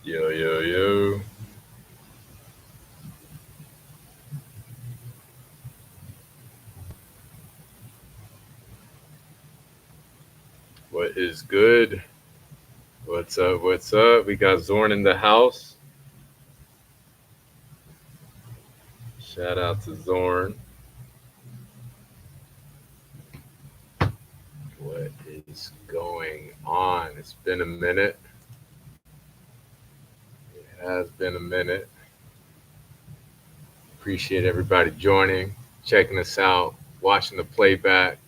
Yo, yo, yo. What is good? What's up? What's up? We got Zorn in the house. Shout out to Zorn. What is going on? It's been a minute. It has been a minute. Appreciate everybody joining, checking us out, watching the playback,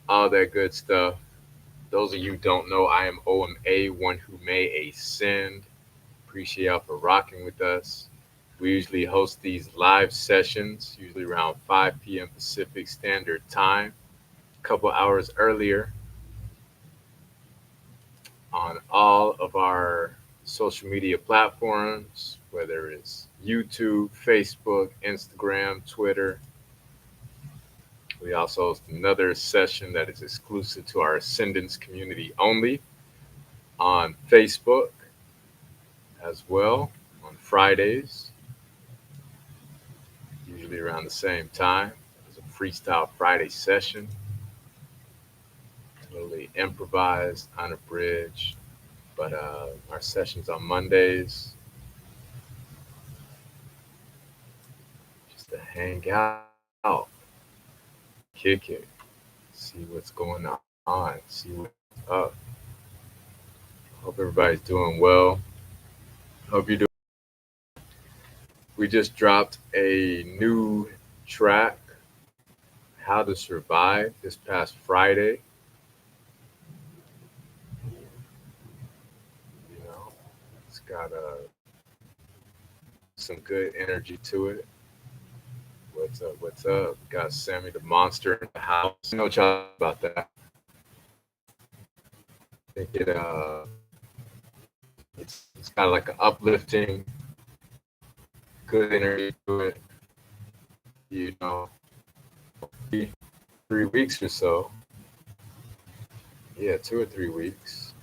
all that good stuff. Those of you who don't know, I am OMA, one who may ascend. Appreciate y'all for rocking with us. We usually host these live sessions, usually around 5 p.m. Pacific Standard Time, a couple hours earlier on all of our social media platforms, whether it's YouTube, Facebook, Instagram, Twitter. We also host another session that is exclusive to our Ascendance community only on Facebook as well on Fridays, usually around the same time. It's a Freestyle Friday session, totally improvised, unabridged. But our sessions on Mondays, just to hang out, kick it, see what's going on, see what's up. Hope everybody's doing well. Hope you're doing. We just dropped a new track, "How to Survive," this past Friday. You know, it's got some good energy to it. What's up? What's up? Got Sammy the Monster in the house. You know what y'all about that? I think it's got like an uplifting, good energy to it. You know, 3 weeks or so. Yeah, 2 or 3 weeks.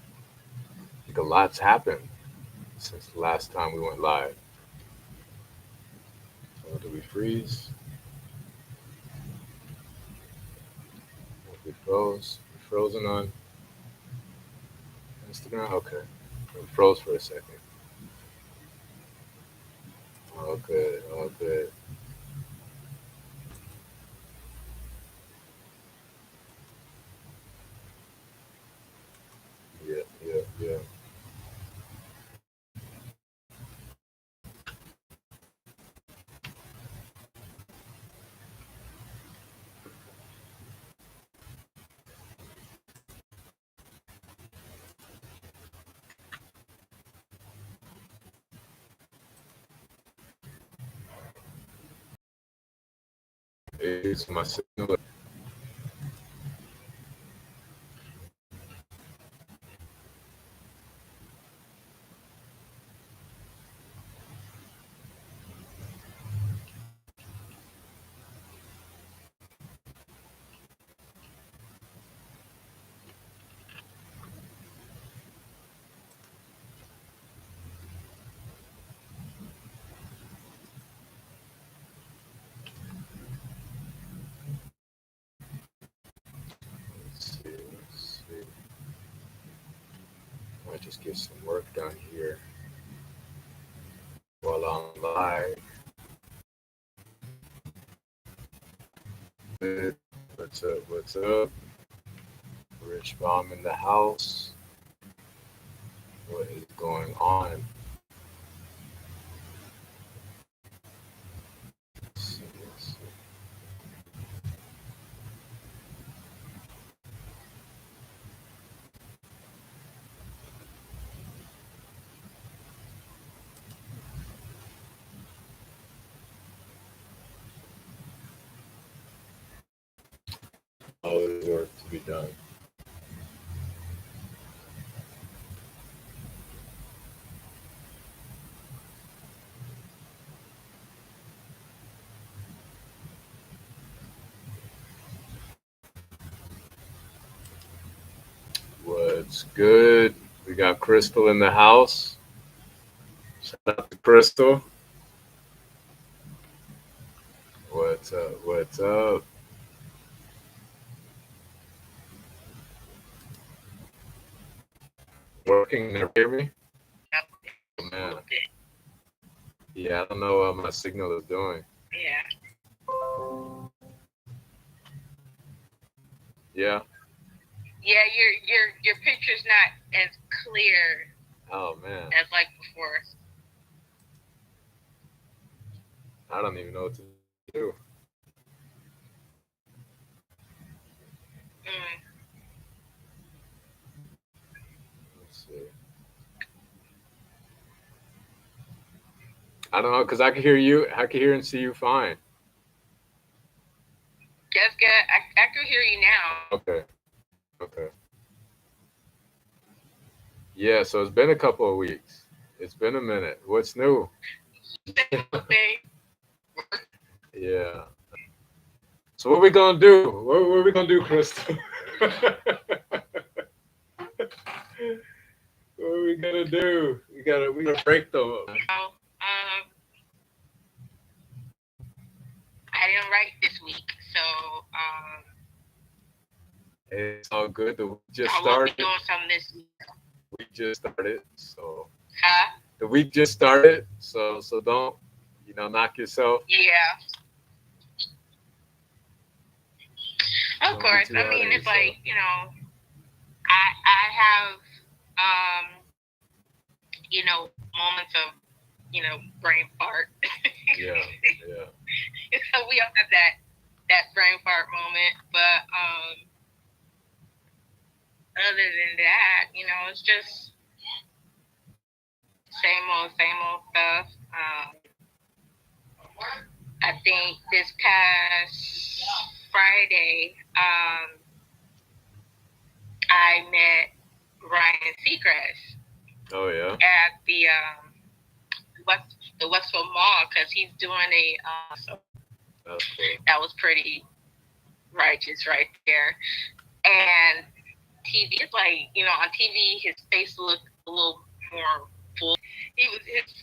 I think a lot's happened since the last time we went live. Oh, did we freeze? We froze. We frozen on Instagram. Okay, we froze for a second. All good. All good. Yeah, yeah, yeah. It's my signal. Let's see. Let's see. Might just get some work done here while I'm live. What's up? What's up? Rich Bomb in the house. What is going on? Let's see, let's see. All the work to be done. What's good? We got Crystal in the house. Shout out to Crystal. What's up? What's up? Working? Never hear me? Oh, man. Yeah, I don't know what my signal is doing. Yeah. Yeah, your picture's not as clear Oh man. as like before. I don't even know what to do. Mm. Let's see. I don't know because I can hear you. I can hear and see you fine. That's good. I can hear you now. Okay. Okay. Yeah. So it's been a couple of weeks. It's been a minute. What's new? Yeah. So what we gonna do? What are we gonna do, Crystal? What are we gonna do? We gotta break them. I didn't write this week, so It's all good. The week just I will be started. doing some this week. We just started. So Huh? the week just started. So don't knock yourself. Yeah. Of Don't be course. too I hard mean, on it's yourself. like I have moments of brain fart. Yeah. Yeah. So we all have that brain fart moment, but other than that, it's just same old stuff. I think this past Friday, I met Ryan Seacrest Oh yeah. at the Westfield Mall because he's doing a so That's cool. that was pretty righteous right there. And TV is like, on TV his face looked a little more full. His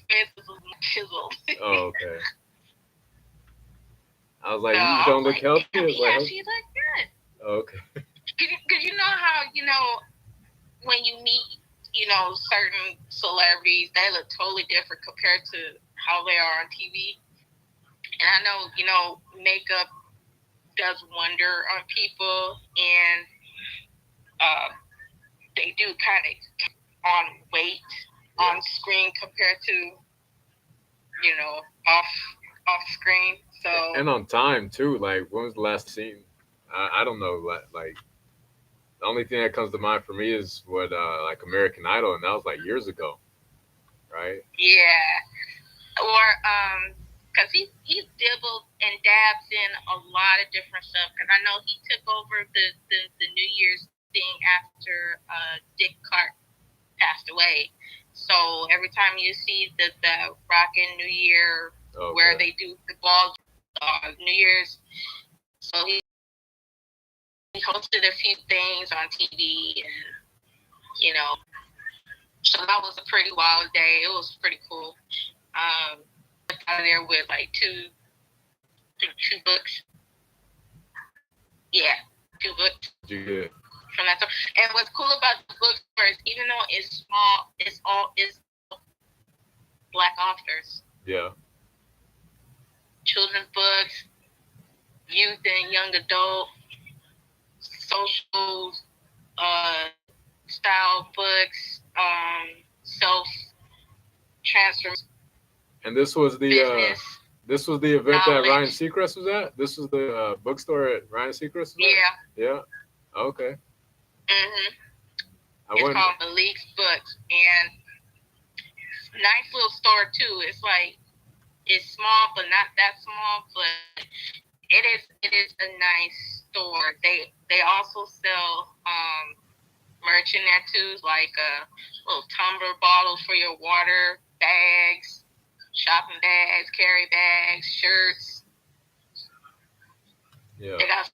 face was a little chiseled. Oh okay. I was like, So you I don't was look like, healthy. damn, I was he like, actually looked good. okay. Because you know how, when you meet, certain celebrities, they look totally different compared to how they are on TV. And I know, makeup does wonder on people, and they do kind of on weight on screen compared to, off screen. So And on time too. Like, when was the last scene? I don't know. Like, the only thing that comes to mind for me is what like American Idol, and that was like years ago, right? yeah, or because he dibbles and dabs in a lot of different stuff. Because I know he took over the New Year's thing after Dick Clark passed away. So every time you see the Rockin' New Year where they do the ball New Year's, so he hosted a few things on TV, and so that was a pretty wild day. It was pretty cool. Out of there with like two books. Yeah, 2 books. You get From that. And what's cool about the bookstore is even though it's small, it's Black authors. yeah. Children's books, youth and young adult, social style books, self transfer. And this was the business. This was the event knowledge. that Ryan Seacrest was at. This was the bookstore at Ryan Seacrest. Yeah. Yeah. Okay. Mhm. I It's wouldn't. called Malik's Books, and nice little store too. It's like it's small, but not that small. But it is a nice store. They also sell merch in there too, like little tumbler bottles for your water, bags, shopping bags, carry bags, shirts. Yeah. They got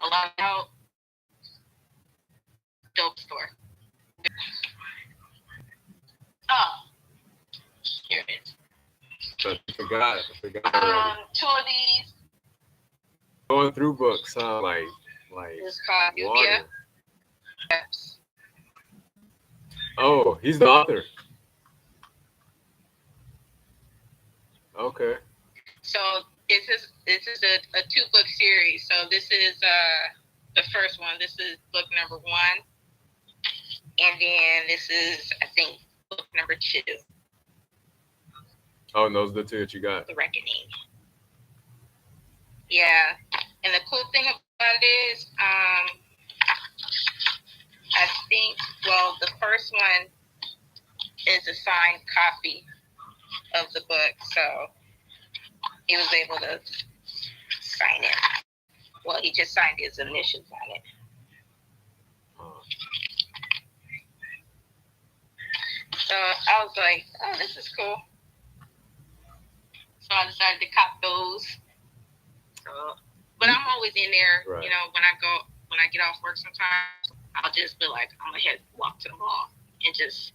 a lot of dope store. Oh, So I forgot. I forgot already. Two of these Going through books, huh? Like is called water. Steps. Oh, he's the author. Okay. So this is a 2-book series. So this is the first one. This is book number 1, and then this is, I think, book number 2, Oh, and those are the two that you got. The Reckoning. Yeah, and the cool thing about it is, I think, well, the first one is a signed copy of the book, so he was able to sign it. Well, he just signed his initials on it. So I was like, oh, this is cool. So I decided to cop those. So, but I'm always in there, right. when I get off work sometimes, I'll just be like, I'm going to walk to the mall and just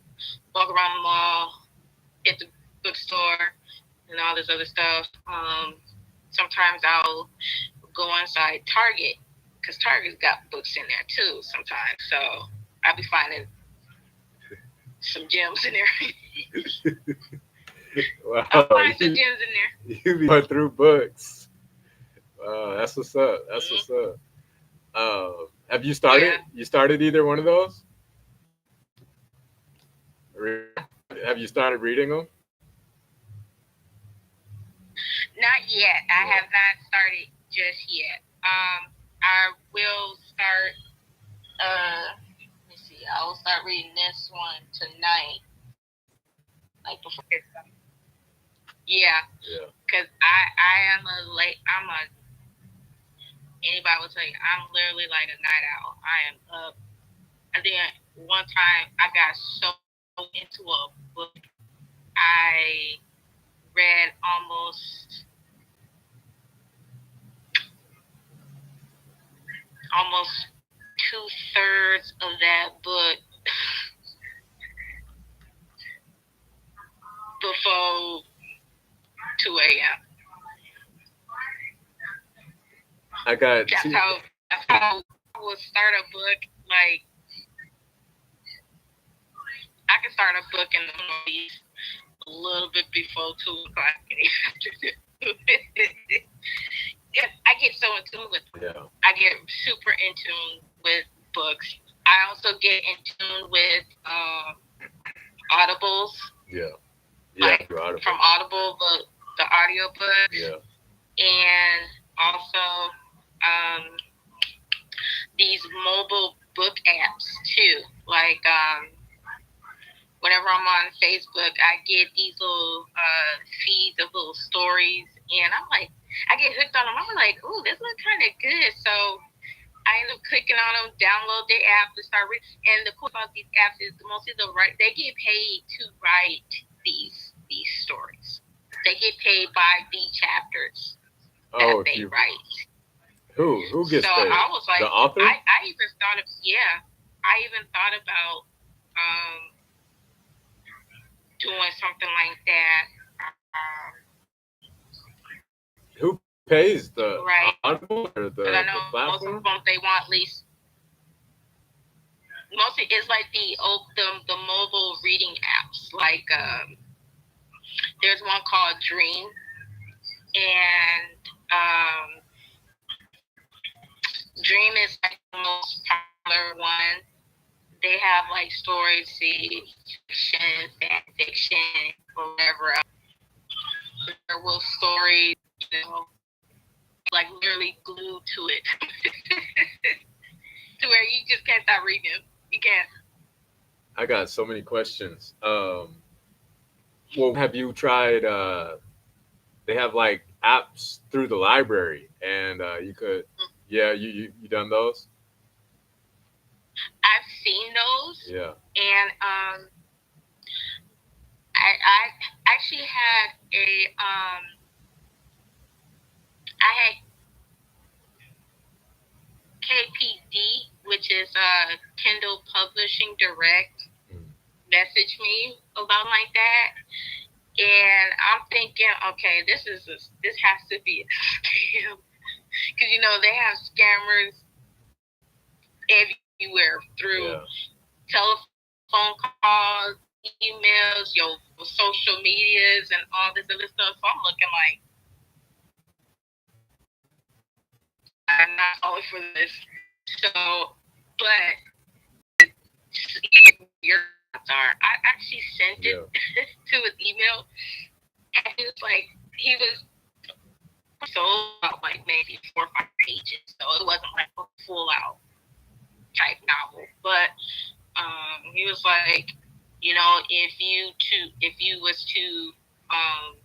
walk around the mall, hit the bookstore, and all this other stuff. Sometimes I'll go inside Target, because Target's got books in there too sometimes. So I'll be finding some gems in there. Wow. I'll find some gems in there. You be going through books. That's what's up. That's what's up. Have you started? Yeah. You started either one of those? Have you started reading them? Not yet. I have not started just yet. I will start. Let me see. I will start reading this one tonight, like before it's done. Yeah. Yeah. Cause anybody will tell you, I'm literally like a night owl. I am up. I think one time I got so into a book, I read almost 2/3 of that book before 2 a.m. I got. That's how I will start a book. Like, I can start a book in the morning a little bit before 2 o'clock in the afternoon. I get so in tune with them. Yeah. I get super in tune with books. I also get in tune with audibles. Yeah. Like from Audible, the audio book. Yeah. And also these mobile book apps too. Like whenever I'm on Facebook, I get these little feeds of little stories, and I'm like, I get hooked on them. I'm like, ooh, this looks kind of good. So I end up clicking on them, download their app, and start reading. And the cool about these apps is mostly they get paid to write these stories. They get paid by the chapters that they write. Who gets paid? So I was like, the author? I even thought about doing something like that. Who pays the right. Audible or the I know platform? most of them, they want at least. Mostly it's like the mobile reading apps. Like there's one called Dream, and Dream is like the most popular one. They have like stories, fiction, fan fiction, or whatever else. There will stories, like literally glued to it, to where you just can't stop reading them. You can't. I got so many questions. Well, have you tried? They have like apps through the library, and you could. Mm-hmm. Yeah, you done those? I've seen those. Yeah. And I actually had I had KPD, which is Kindle Publishing Direct, message me about like that, And I'm thinking, okay, this has to be a scam because they have scammers everywhere through Yeah. telephone calls, emails, your social medias, and all this other stuff. So I'm looking like, I'm not falling for this. So, but your thoughts are, I actually sent it Yeah. to his email, and he was like, he was so about like maybe 4 or 5 pages, so it wasn't like a full out type novel. But he was like, if you was to um,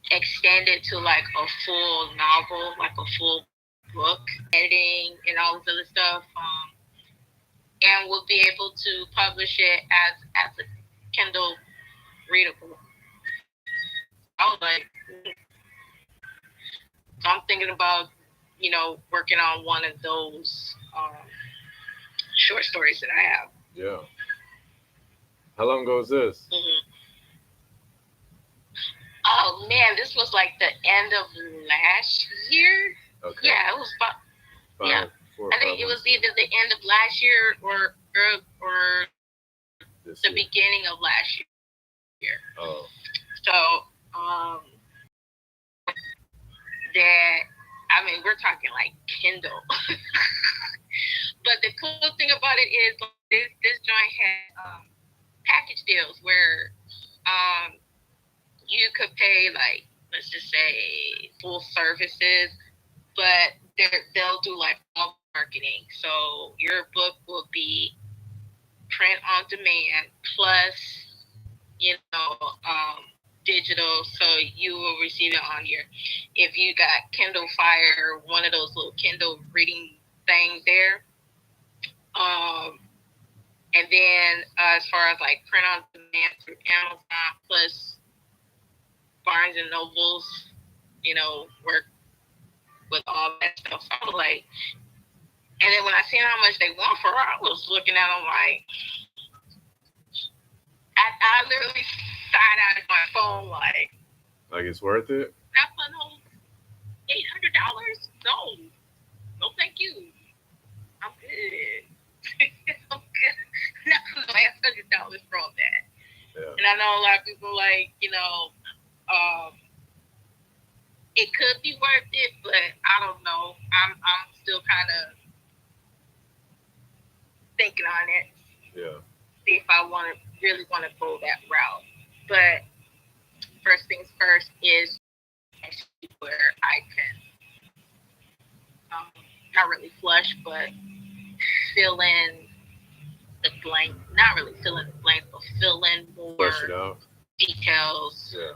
extend it to like a full novel, like a full book, editing and all this other stuff, and we'll be able to publish it as a Kindle readable. I was like, so I'm thinking about working on one of those short stories that I have. Yeah. How long ago was this? Hmm. Oh man, this was like the end of last year. Okay. Yeah, it was about, yeah. 4 or 5 I think it months was ago. either the end of last year or the This beginning year. of last year. Oh. So um, that I mean we're talking like Kindle. But the cool thing about it is like, this joint had package deals where um, you could pay like let's just say full services, but they'll do like all the marketing. So your book will be print on demand plus digital, so you will receive it on your if you got Kindle Fire, one of those little Kindle reading things there. Um, and then as far as like print on demand through Amazon plus Barnes and Nobles, work with all that stuff. So I was like, and then when I seen how much they want for her, I was looking at them like, I literally side eyed my phone like, Like it's worth it? not for no $800. No, no, thank you. I'm good. I'm good. Not for no $800 for all that. Yeah. And I know a lot of people like, it could be worth it, but I don't know. I'm still kind of thinking on it, Yeah. see if I really want to go that route. But first things first is actually where I can um, not really flush, but fill in the blank. Not really fill in the blank, but fill in Flush it more out. details. Yeah.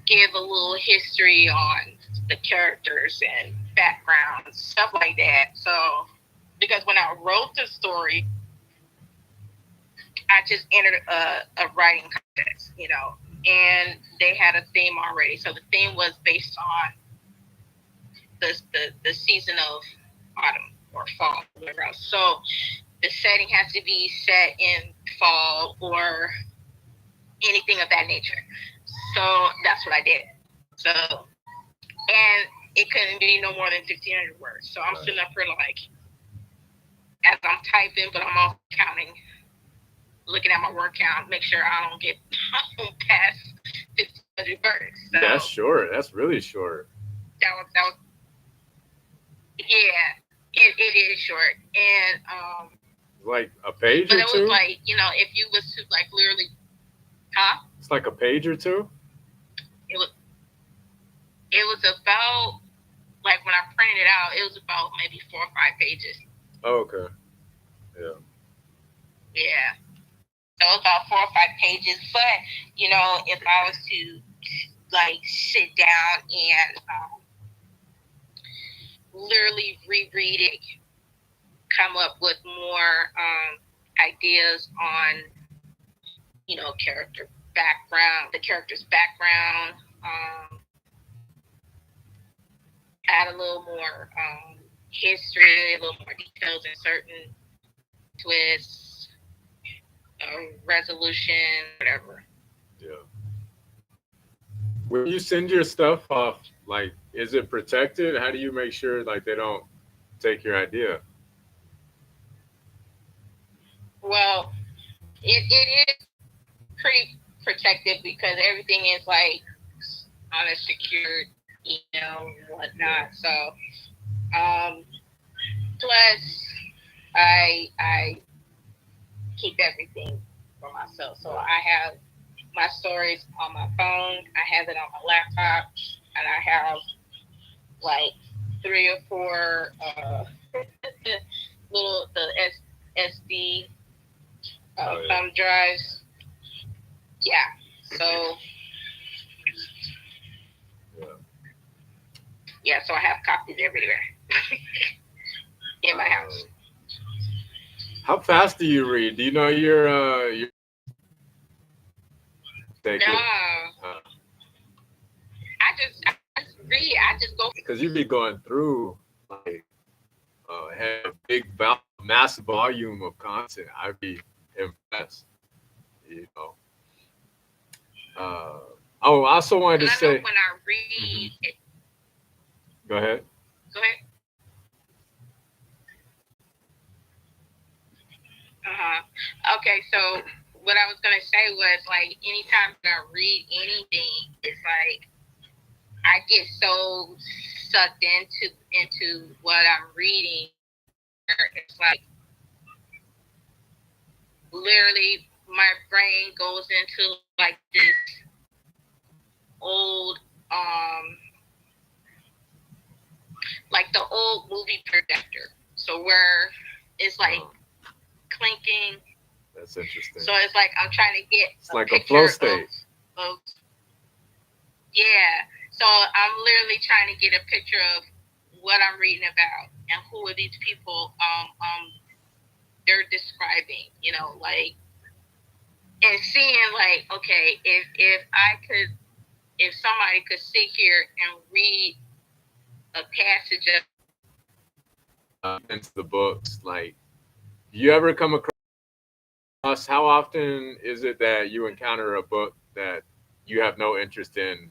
Give a little history on the characters and backgrounds, stuff like that. So, because when I wrote the story, I just entered a writing contest, and they had a theme already. So the theme was based on the season of autumn or fall, whatever else. So the setting has to be set in fall or anything of that nature. So that's what I did. So, and it couldn't be no more than 1,500 words. So I'm Right. sitting up for like, as I'm typing, but I'm also counting, looking at my word count, make sure I don't get past 1,500 words. So That's short. That's really short. that was yeah, it is short. And Like a page but or it was two? like, if you was to like literally, huh? It's like a page or two? It was it was about like when I printed it out, it was about maybe 4 or 5 pages. Oh, okay. Yeah. Yeah. So it was about 4 or 5 pages. But if I was to like sit down and literally reread it, come up with more ideas on character background, the character's background, add a little more history, a little more details in certain twists, resolution, whatever. Yeah. When you send your stuff off, like, is it protected? How do you make sure like they don't take your idea? Well, it is pretty protected because everything is like on a secured email and Yeah. whatnot. So, um, plus I keep everything for myself. So Yeah. I have my stories on my phone. I have it on my laptop, and I have like 3 or 4 little SD Oh yeah. thumb drives. Yeah. So Yeah. yeah. So I have copies everywhere in my Uh, house. how fast do you read? Do you know your take it? No, I just read. I just go. Because you be going through like have massive volume of content. I'd be impressed. You know. Uh, oh, I also wanted to And I know say. when I Mhm. read, Go ahead. go ahead. Okay, so what I was gonna say was like anytime that I read anything, it's like I get so sucked into what I'm reading. It's like literally my brain goes into like this old like the old movie projector. So where it's like Oh, clinking. that's interesting. So it's like I'm trying to get It's a like a flow picture state. of yeah. So I'm literally trying to get a picture of what I'm reading about and who are these people they're describing, like and seeing like, okay, if I could if somebody could sit here and read a passage of Into the books. Like, do you ever come across? How often is it that you encounter a book that you have no interest in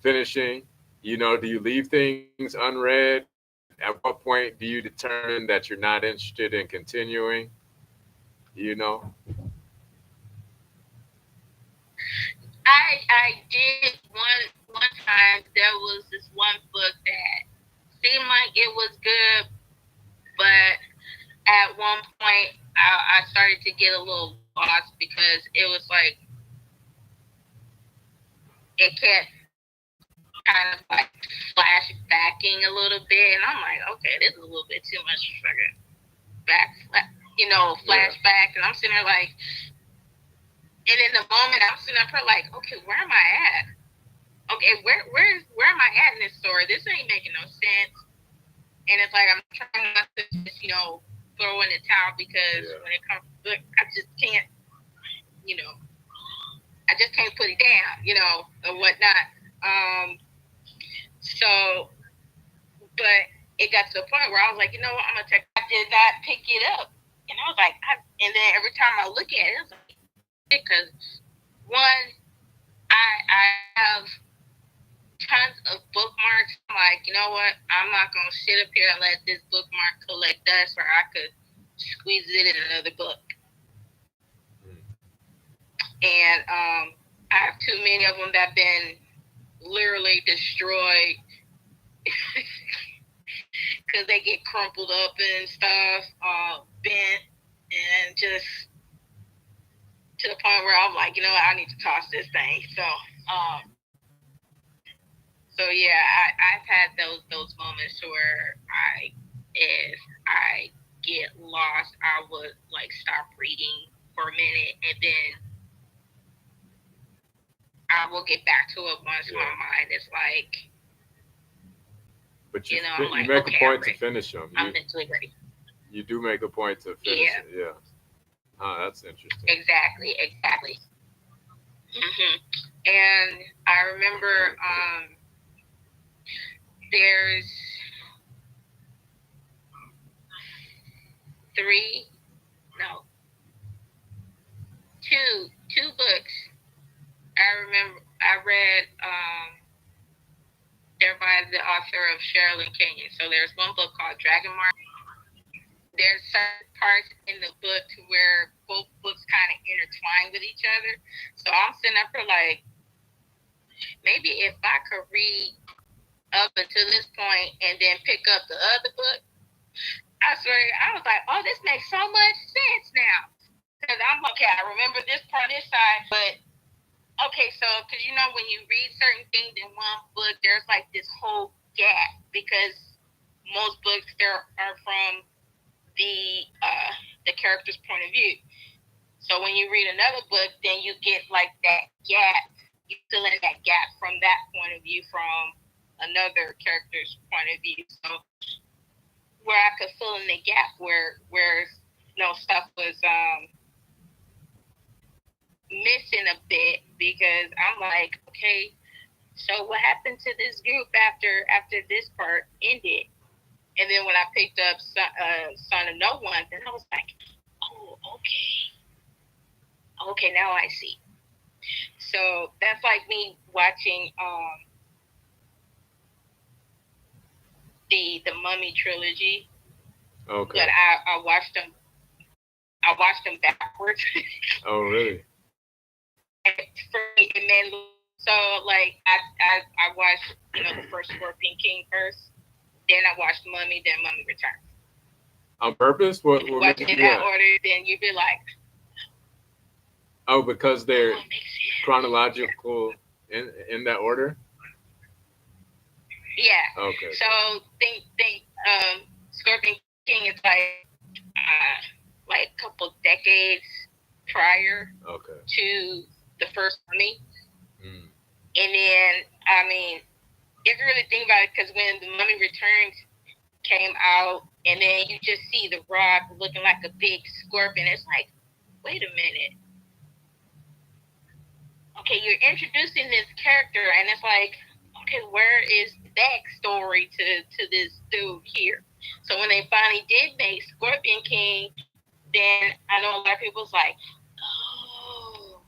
finishing? You know, do you leave things unread? At what point do you determine that you're not interested in continuing? You know. I did one time there was this one book that seemed like it was good, but at one point I started to get a little lost because it was like it kept kind of like flashbacking a little bit, and I'm like, okay, this is a little bit too much fucking Yeah. flashback, and I'm sitting there like, and in the moment I'm sitting up here like, okay, where am I at? Okay, where am I at in this story? This ain't making no sense, and it's like I'm trying not to just throw in the towel because Yeah. when it comes to book, I just can't, you know, I just can't put it down, or whatnot. So, but it got to the point where I was like, you know what, I'm gonna take. I did not pick it up, and I was like, and then every time I look at it, it's like because one, I have tons of bookmarks. I'm like, you know what, I'm not gonna sit up here and let this bookmark collect dust, where I could squeeze it in another book, Mm. and I have too many of them that have been literally destroyed because they get crumpled up and stuff, bent, and just to the point where I'm like, you know what, I need to toss this thing. So yeah, I've had those moments where if I get lost, I would like stop reading for a minute, and then I will get back to it once my Yeah. mind is like, But I'm you like, make a okay, I'm point to ready. finish them. I'm mentally ready. You do make a point to finish Yeah, it. Yeah. Oh, that's interesting. exactly. And I remember there's three, no, two books. I remember I read. They're by the author of Sherilyn Kenyon. So there's one book called Dragon Mark. There's certain parts in the book where both books kind of intertwine with each other. So I'm sitting up here like, maybe if I could read up until this point and then pick up the other book, I swear, I was like, oh, this makes so much sense now. Because I'm okay, I remember this part, this side, but okay, so, because you know, when you read certain things in one book, there's like this whole gap because most books there are from the character's point of view. So when you read another book, then you get like that gap. You fill in that gap from that point of view from another character's point of view. So where I could fill in the gap where stuff was missing a bit because I'm like, okay, so what happened to this group after this part ended? And then when I picked up Son of No One, then I was like, oh, okay, now I see. So that's like me watching the Mummy trilogy. Okay. But I watched them backwards. Oh, really? And then so like I watched the first Scorpion King first, then I watched Mummy, then Mummy Returns. On purpose? What watch it in that order, then you'd be like, oh, because they're chronological in that order? Yeah. Okay. So think Scorpion King is like a couple decades prior to the first Mummy. Mm. And then, I mean, if you really think about it, because when the Mummy Returns came out, and then you just see The Rock looking like a big scorpion, it's like, wait a minute. Okay, you're introducing this character, and it's like, okay, where is the backstory to this dude here? So when they finally did make Scorpion King, then I know a lot of people's like, oh,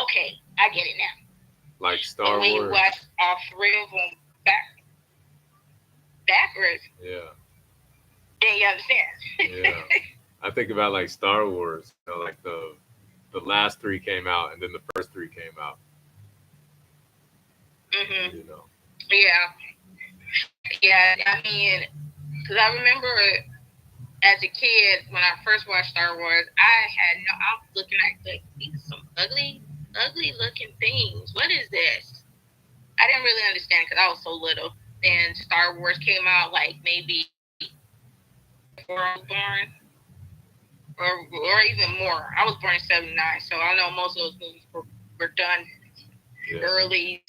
okay, I get it now. Like Star Wars. When you watch all three of them backwards, yeah, then you understand. Yeah, I think about like Star Wars. Like the last three came out, and then the first three came out. Mm-hmm. Yeah. I mean, because I remember as a kid when I first watched Star Wars, I was looking at like these are some ugly looking things. What is this? I didn't really understand because I was so little. And Star Wars came out like maybe before I was born, or even more. I was born in '79, so I know most of those movies were done early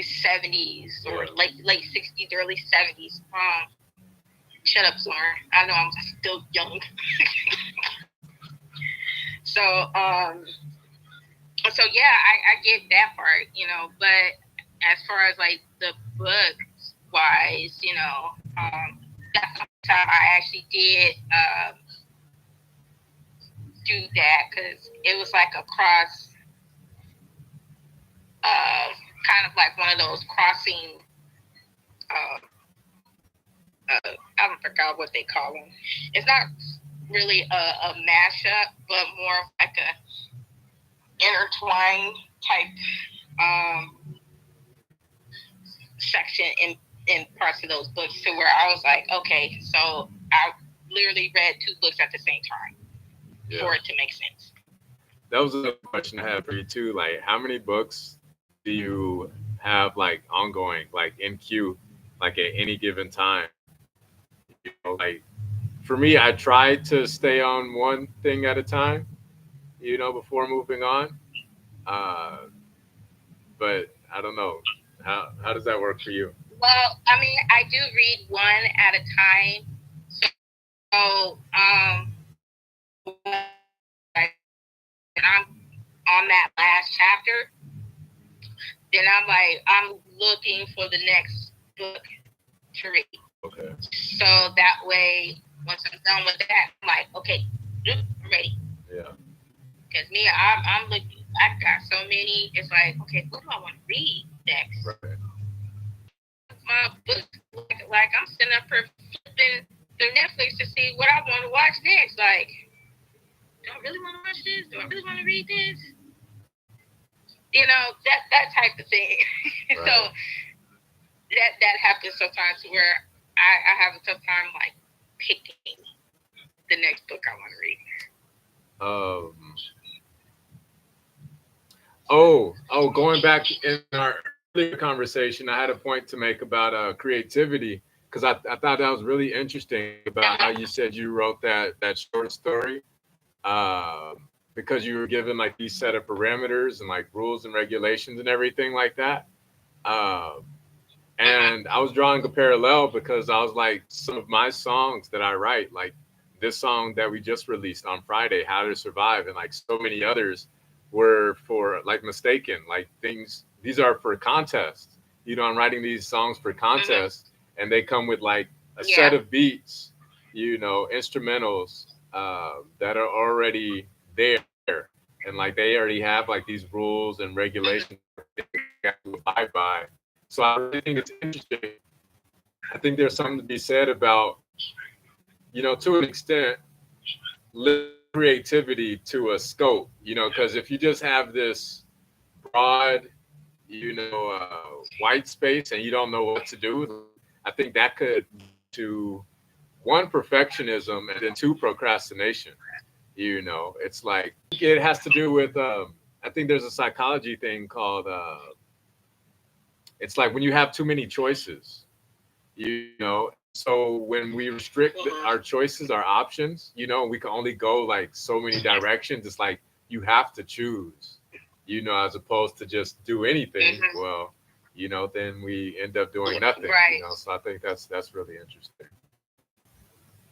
'70s or late '60s, early '70s. Shut up, Lauren. I know I'm still young. So yeah, I get that part, but as far as like the books wise, that's the time I actually did do that because it was like a cross, kind of like one of those crossing. I forgot what they call them. It's not really a mashup, but more of like a intertwined type section in parts of those books to where I was like, okay, so I literally read two books at the same time for it to make sense. That was a question I had for you too. Like, how many books do you have like ongoing, like in queue, like at any given time? Like for me, I try to stay on one thing at a time, before moving on. But I don't know. How does that work for you? Well, I mean, I do read one at a time. So, and I'm on that last chapter, then I'm looking for the next book to read. Okay. So that way, once I'm done with that, I'm like, okay, I'm ready. Yeah. Because me, I'm looking. I got so many. It's like, okay, what do I want to read next? Right. My books, like I'm sitting up here flipping through Netflix to see what I want to watch next. Like, do I really want to watch this? Do I really want to read this? You know, that type of thing. Right. So that happens sometimes where I have a tough time like picking the next book I want to read. Going back in our earlier conversation, I had a point to make about creativity because I thought that was really interesting about how you said you wrote that short story because you were given like these set of parameters and like rules and regulations and everything like that. Um, and I was drawing a parallel because I was like some of my songs that I write, like this song that we just released on Friday, "How to Survive," and like so many others were for like mistaken, like things. These are for contests. I'm writing these songs for contests, and they come with like a set Yeah. of beats, instrumentals that are already there, and like they already have like these rules and regulations have to abide by. So I really think it's interesting. I think there's something to be said about, to an extent, limiting creativity to a scope, because if you just have this broad, white space and you don't know what to do, I think that could lead to one, perfectionism, and then two, procrastination. It's like, it has to do with, I think there's a psychology thing called, it's like when you have too many choices, and so when we restrict our choices, our options, we can only go like so many directions. It's like you have to choose, as opposed to just do anything. Well, then we end up doing nothing. Right. So I think that's really interesting.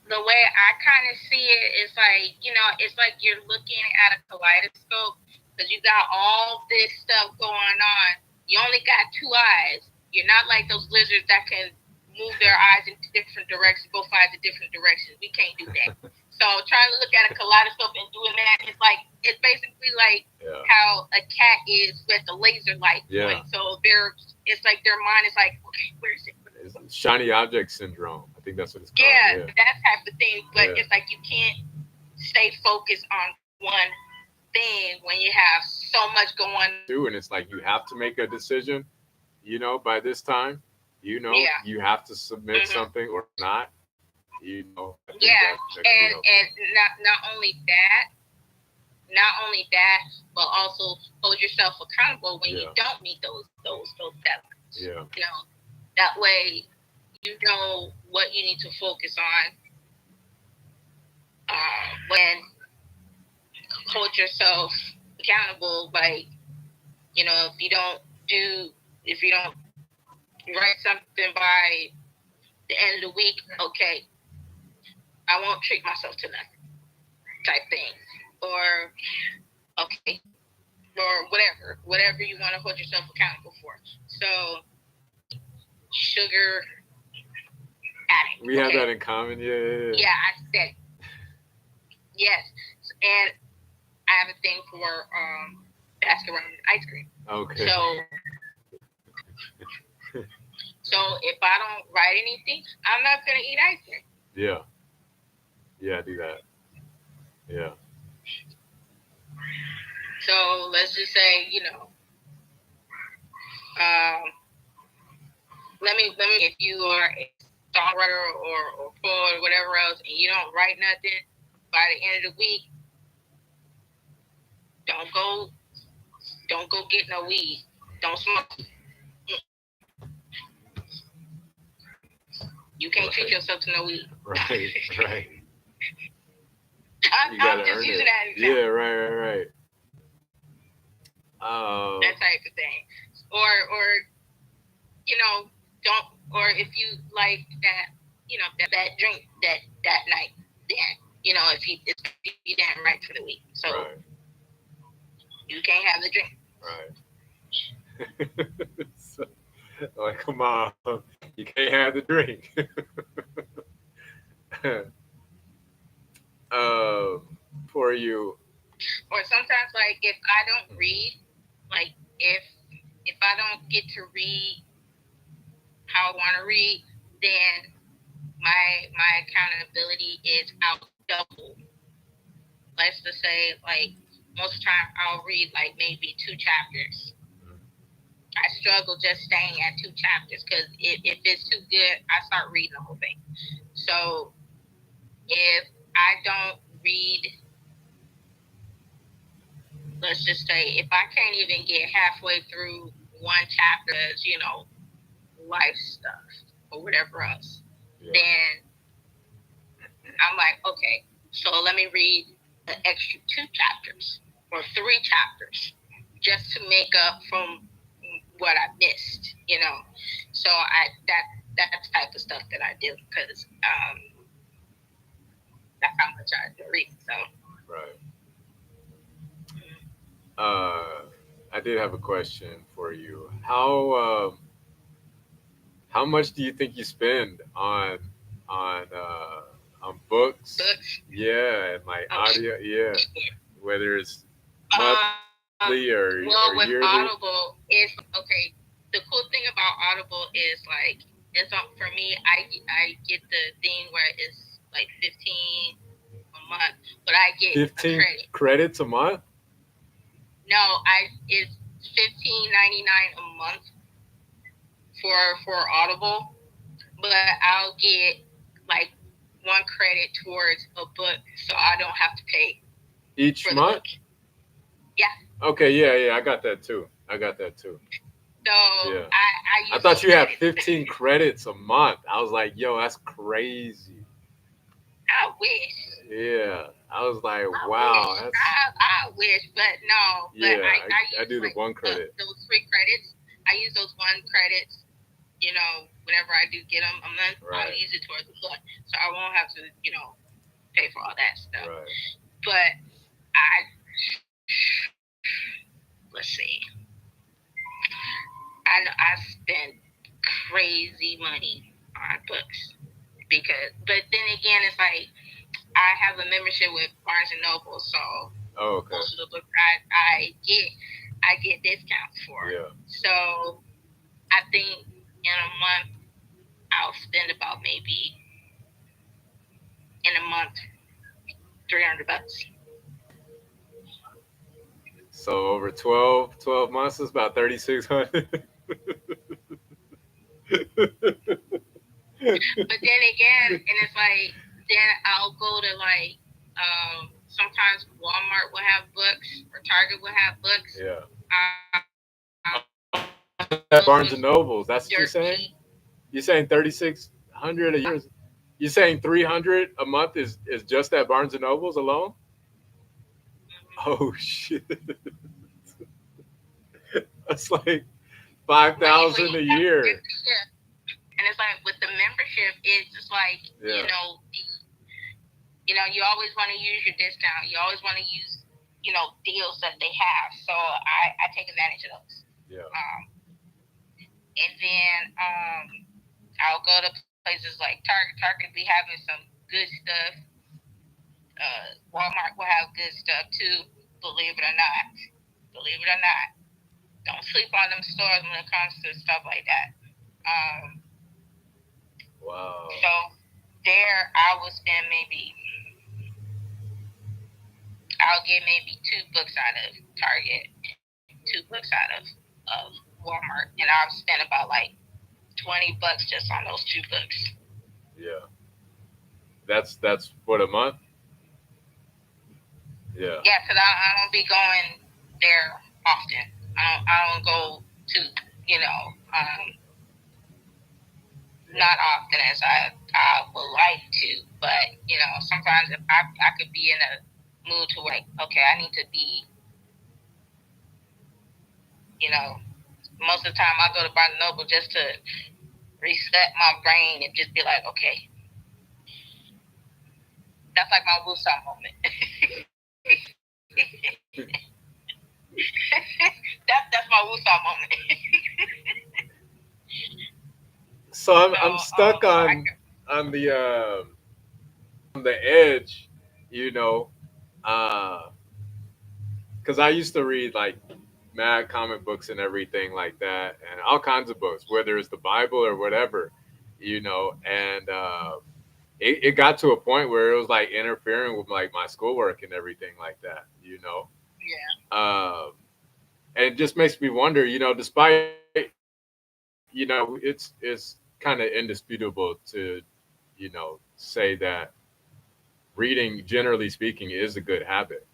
The way I kind of see it is like, it's like you're looking at a kaleidoscope because you got all this stuff going on. You only got two eyes. You're not like those lizards that can move their eyes in different directions, both eyes in different directions. We can't do that. So trying to look at a kaleidoscope and doing that, it's basically like how a cat is with the laser light going. So it's like their mind is like, okay, where is it? Shiny object syndrome. I think that's what it's called. Yeah, that type of thing. But it's like you can't stay focused on one thing when you have so much going on. And it's like you have to make a decision, by this time. You have to submit something or not. And not only that, but also hold yourself accountable when you don't meet those deadlines. Yeah. That way you know what you need to focus on when hold yourself accountable. Like, if you don't write something by the end of the week, okay, I won't treat myself to nothing type thing. Or, okay, or whatever you want to hold yourself accountable for. So, sugar addict. We have that in common, Yeah, I said yes, and I have a thing for basket rum ice cream. Okay. So if I don't write anything, I'm not gonna eat ice cream. Yeah. Yeah, I do that. Yeah. So let's just say, let me if you are a songwriter or poet or whatever else, and you don't write nothing by the end of the week, don't go get no weed. Don't smoke. You can't treat yourself to no weed. Right. I'm just using that example. Yeah, right. That type of thing. Or don't, or if you like that, that drink that night, then, if you didn't write for the week. So you can't have the drink. Right. So, like, come on, you can't have the drink. for you. Or sometimes, like if I don't Mhm. read, like if if I don't get to read how I want to read, then my accountability is out double. Let's just say like most of the time I'll read like maybe two chapters. I struggle just staying at two chapters because if it's too good, I start reading the whole thing. So if I don't read, let's just say if I can't even get halfway through one chapter, life stuff or whatever else, Yeah. then I'm like, okay, so let me read an extra two chapters or three chapters just to make up from what I missed. So that type of stuff that I do because that's how much I read. So Right. Uh, I did have a question for you. How much do you think you spend on books? books, Yeah, and like oh, audio. Yeah, whether it's monthly well, with or yearly. Audible, it's okay. The cool thing about Audible is like for me. I get the thing where it's like 15 a month, but I get a 15 credit. credits a month. No, it's 15.99 a month for Audible, but I'll get like one credit towards a book, so I don't have to pay Each for the month. book. Yeah. Okay, yeah, yeah, I got that too. I got that too. So Yeah. I I use thought those you had credits. 15 credits a month. I was like, yo, that's crazy. I wish. Yeah. I was like, I wish. wow, that's I wish, but no. But yeah, I I use do the like one credit. those free credits. I use those one credits. Whenever I do get them a month, I'll Right, use it towards the book, so I won't have to pay for all that stuff. right. But I let's see. I spend crazy money on books but then again, it's like I have a membership with Barnes and Noble, so Oh, okay. most of the books I get discounts for. Yeah. So I think in a month I'll spend about maybe in a month $300. So over 12 months is about 3,600. But then again, and it's like then I'll go to like sometimes Walmart will have books or Target will have books. Yeah. Those was At Barnes and dirt Nobles, cheap. that's what you're saying? You're saying 3,600 a year? You're saying 300 a month is just at Barnes and Nobles alone? Oh shit. That's like But 5,000 you a have a year. membership, and it's like with the membership, it's just like Yeah. you always want to use your discount. You always want to use deals that they have. So I take advantage of those. Yeah. And then I'll go to places like Target. Target be having some good stuff. Walmart will have good stuff too. Believe it or not. Believe it or not. Don't sleep on them stores when it comes to stuff like that. Um, Wow. so there, I will spend maybe I'll get maybe two books out of Target, two books out of Walmart, and I'll spend about like $20 just on those two books. Yeah. That's what a month? Yeah. Yeah, because I don't be going there often. I don't go to you know Yeah. not often as I would like to, but sometimes if I could be in a mood to like okay I need to be you know most of the time I go to Barnes and Noble just to reset my brain and just be like okay that's like my woosah moment. That's my woosah moment. So So I'm stuck so I on the on the edge, you know. Uh, because I used to read like mad comic books and everything like that, and all kinds of books, whether it's the Bible or whatever, and it got to a point where it was like interfering with like my schoolwork and everything like that. Yeah. Um, and it just makes me wonder, despite it's kind of indisputable to say that reading, generally speaking, is a good habit.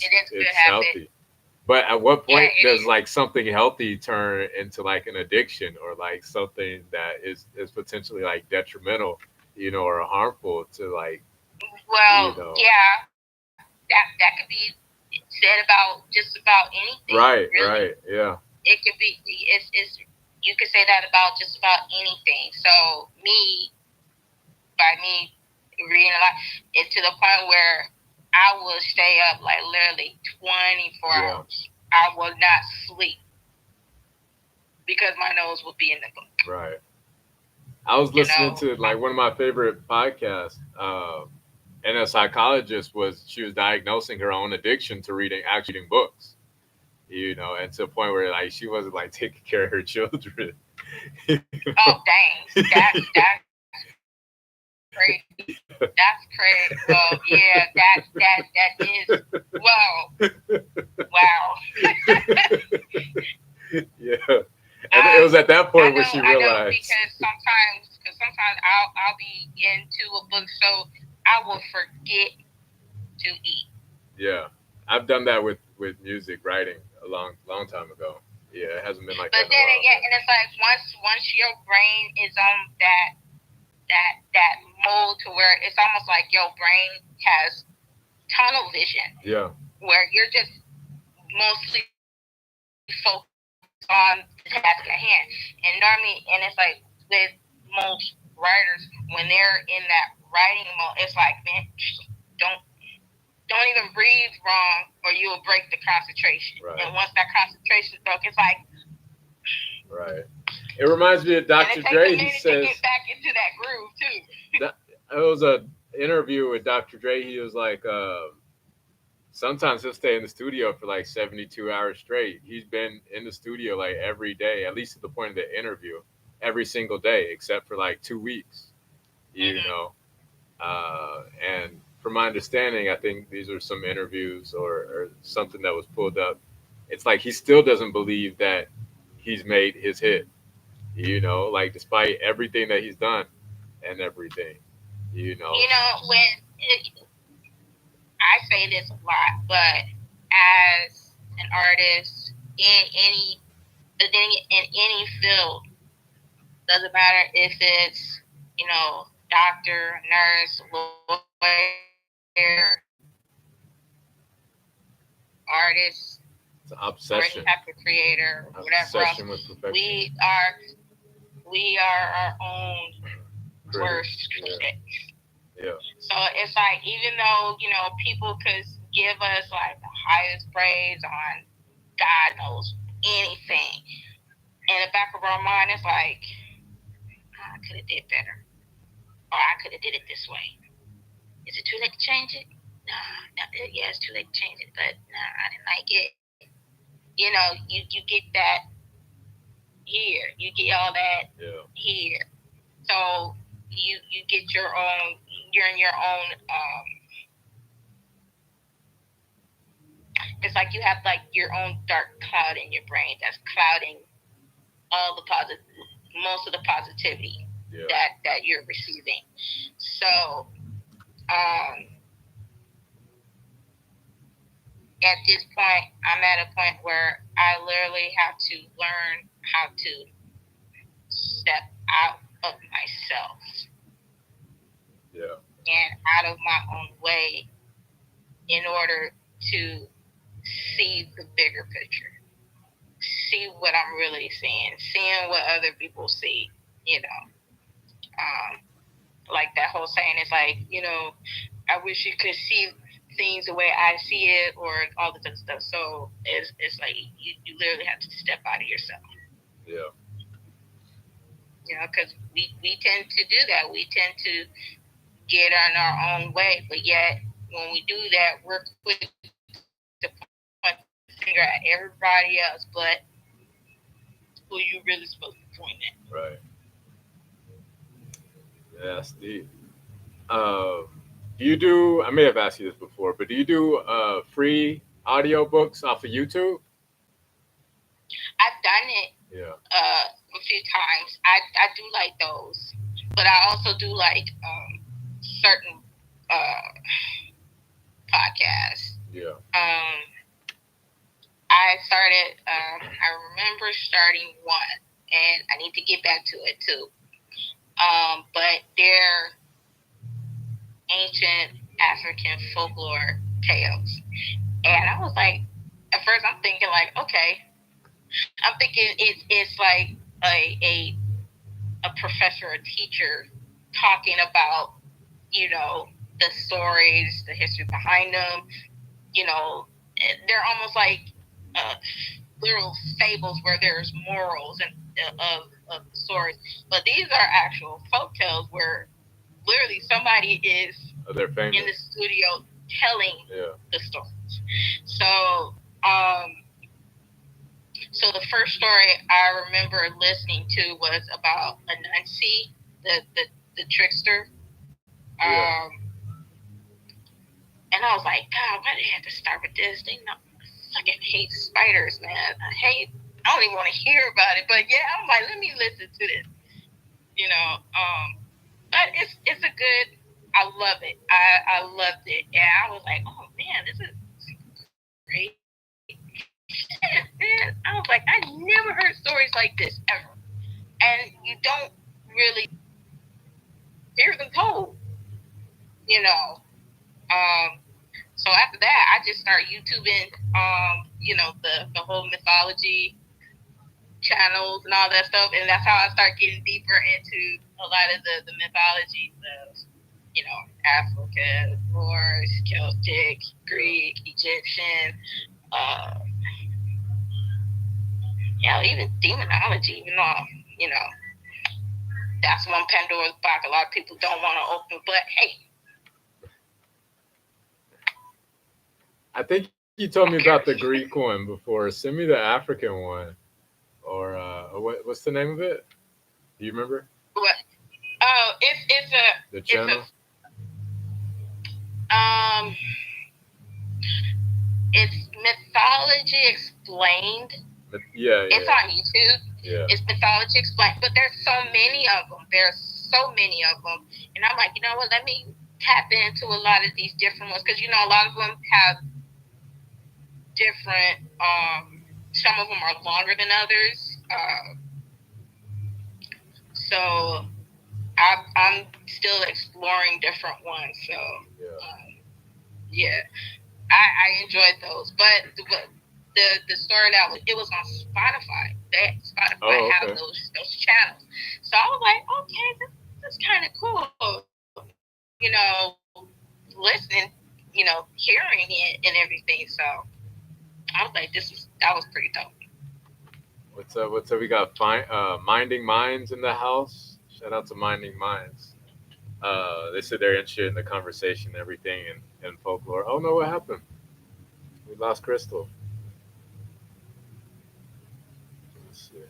It is a good It's habit. healthy. But at what Yeah, point it does is. like something healthy turn into like an addiction or like something that is potentially like detrimental, or harmful to like, you Well, know. yeah, that could be said about just about anything, Right, really. right, yeah, It could be it's you could say that about just about anything. So by me reading a lot, it's to the point where I will stay up like literally 24 yeah, hours. I will not sleep because my nose will be in the book. right. I was You listening know, to like one of my favorite podcasts, and a psychologist she was diagnosing her own addiction to reading books, and to a point where like she wasn't like taking care of her children. you oh know? dang, that's crazy. That's crazy. Well, yeah, that is wow, wow. Yeah, and it was at that point where she I know realized. because sometimes I'll be into a book, so I will forget to eat. Yeah, I've done that with music writing a long time ago. Yeah, it hasn't been like that But in a then while again, though. and it's like once your brain is on that mode to where it's almost like your brain has tunnel vision, Yeah, where you're just mostly focused on the task at hand. And normally, and it's like with most writers, when they're in that writing mode, it's like, man, don't don't even breathe wrong or you will break the concentration. And right, once that concentration is broke, it's like, right. It reminds me of and it Dr. takes a Dre. He minute to get says back into that groove too. that it was a interview with Dr. Dre. He was like, sometimes he'll stay in the studio for like 72 hours straight. He's been in the studio like every day, at least at the point of the interview, every single day, except for like 2 weeks, you Mm-hmm. know. And from my understanding, I think these are some interviews or something that was pulled up. It's like he still doesn't believe that he's made his hit, like despite everything that he's done and everything, you know. You know, I say this a lot, but as an artist in any, but then in any field, doesn't matter if it's doctor, nurse, lawyer, artist, It's an or any type obsession, of creator, or whatever else. obsession with perfection. We are we are our own worst Critics, yeah, critics. yeah, So it's like even though people could give us like the highest praise on God knows anything, in the back of our mind it's like, "Oh, I could have did better, or I could have did it this way. Is it too late to change it? No, no, yeah, it's too late to change it, but no, I didn't like it. You get that here, you get all that yeah, here. So you get your own, you're in your own. It's like you have like your own dark cloud in your brain that's clouding all the positive, most of the positivity yeah, that you're receiving. So um, at this point, I'm at a point where I literally have to learn how to step out of myself yeah, and out of my own way in order to see the bigger picture, see what I'm really seeing what other people see, you know. Um, like that whole saying is like, I wish you could see things the way I see it, or all this other stuff. So it's like you literally have to step out of yourself, yeah, because we tend to do that. We tend to get on our own way, but yet when we do that, we're quick to point the finger at everybody else, but who you really supposed to point at. Right. Yeah, that's deep. Uh, do you do? I may have asked you this before, but do you do free audiobooks off of YouTube? I've done it Yeah. a few times. I do like those, but I also do like certain podcasts. Yeah. I started. I remember starting one, and I need to get back to it too. But they're ancient African folklore tales, and I was like, at first I'm thinking like, okay, I'm thinking it's like a a professor or teacher talking about, you know, the stories, the history behind them. You know, they're almost like uh, little fables where there's morals and of the stories. But these are actual folk tales where literally somebody is Oh, they're in the famous. studio telling Yeah. the stories. So, so the first story I remember listening to was about Anansi, the trickster. Yeah. And I was like, God, why did they have to start with this? They know I fucking hate spiders, man. I don't even want to hear about it. But yeah, I'm like, let me listen to this. You know, but it's a good. I love it. I loved it, and I was like, oh man, this is great shit, man. I was like, I never heard stories like this ever, and you don't really hear them told. You know, um, so after that, I just started YouTubing, you know, the whole mythology channels and all that stuff, and that's how I start getting deeper into a lot of the mythologies of, you know, Africa, Norse, Celtic, Greek, Egyptian, uh, you know, even demonology. Even though, you know, that's one Pandora's box a lot of people don't want to open, but hey, I think you told me about the okay. Greek one before. Send me the African one, or what's the name of it? Do you remember What? Oh, the it's a channel? it's mythology explained. Yeah, It's yeah, on YouTube. yeah. It's mythology explained, but there's so many of them. There's so many of them, and I'm like, you know what? Let me tap into a lot of these different ones because you know a lot of them have different. Some of them are longer than others. So I'm still exploring different ones. So Yeah. yeah, I enjoyed those, but the story that was it was on Spotify. That Spotify Oh, have okay. those channels. So I was like, okay, this is kind of cool. You know, listening, you know, hearing it and everything. So I was like, that was pretty dope. What's up? What's up? We got Minding Minds in the house. Shout out to Minding Minds. They said they're interested in the conversation and everything and folklore. Oh no, what happened? We lost Crystal. Let's see.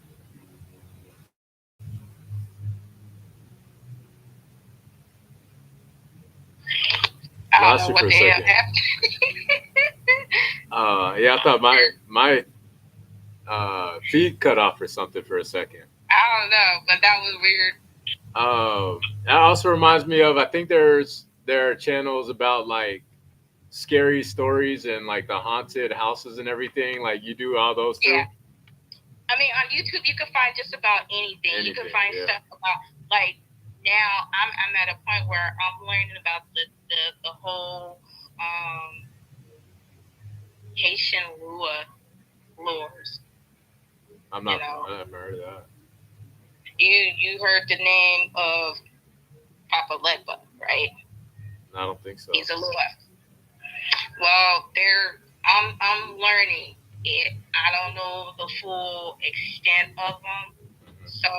I don't Lost know you what for a the hell second. happened. Yeah, I thought my feed cut off or something for a second. I don't know, but that was weird. That also reminds me of I think there are channels about like scary stories and like the haunted houses and everything. Like you do all those Yeah. too. I mean, on YouTube you can find just about anything. You can Anything, find yeah. stuff about like now I'm at a point where I'm learning about the whole Haitian Lua lures. I'm You not. know, I haven't heard of that. you heard the name of Papa Legba, right? I don't think so. He's a Lua. Well, I'm learning it. I don't know the full extent of them. Hmm. So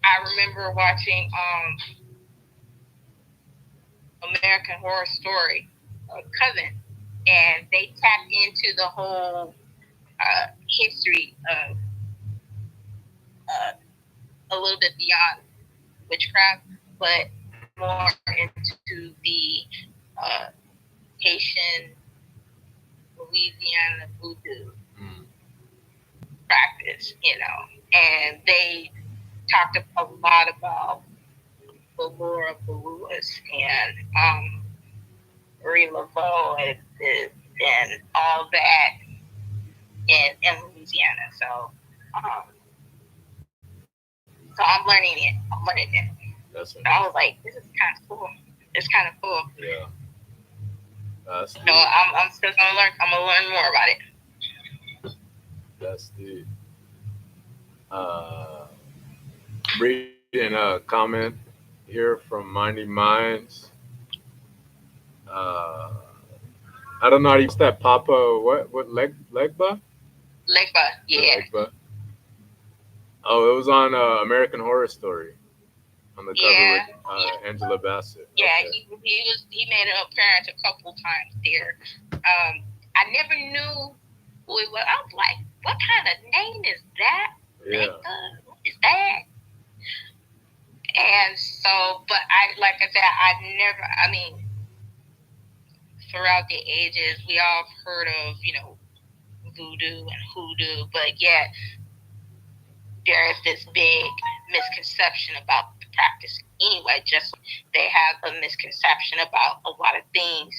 I remember watching American Horror Story, cousin, and they tapped into the whole history of uh, a little bit beyond witchcraft, but more into the uh, Haitian Louisiana voodoo Mm. practice, and they talked a lot about the lore of the Lewis and Marie Laveau and all that in Louisiana. So I'm learning it. I'm learning it. That's So I was interesting. like, this is kind of cool. It's kind of cool. Yeah, that's So deep. I'm still gonna learn. I'm gonna learn more about it. That's deep. Uh, Reading a comment here from Mindy Minds. Uh, I don't know how to use that Papa. What Legba? Legba, The yeah, Legba. Oh, it was on American Horror Story on the cover with yeah, Angela Bassett. yeah. Okay. He made an appearance a couple times there. I never knew who it was. I was like, what kind of name is that? Yeah. Legba, what is that? And so, but I like I said, I never. I mean, throughout the ages, we all have heard of voodoo and hoodoo, but yet there is this big misconception about the practice anyway. Just they have a misconception about a lot of things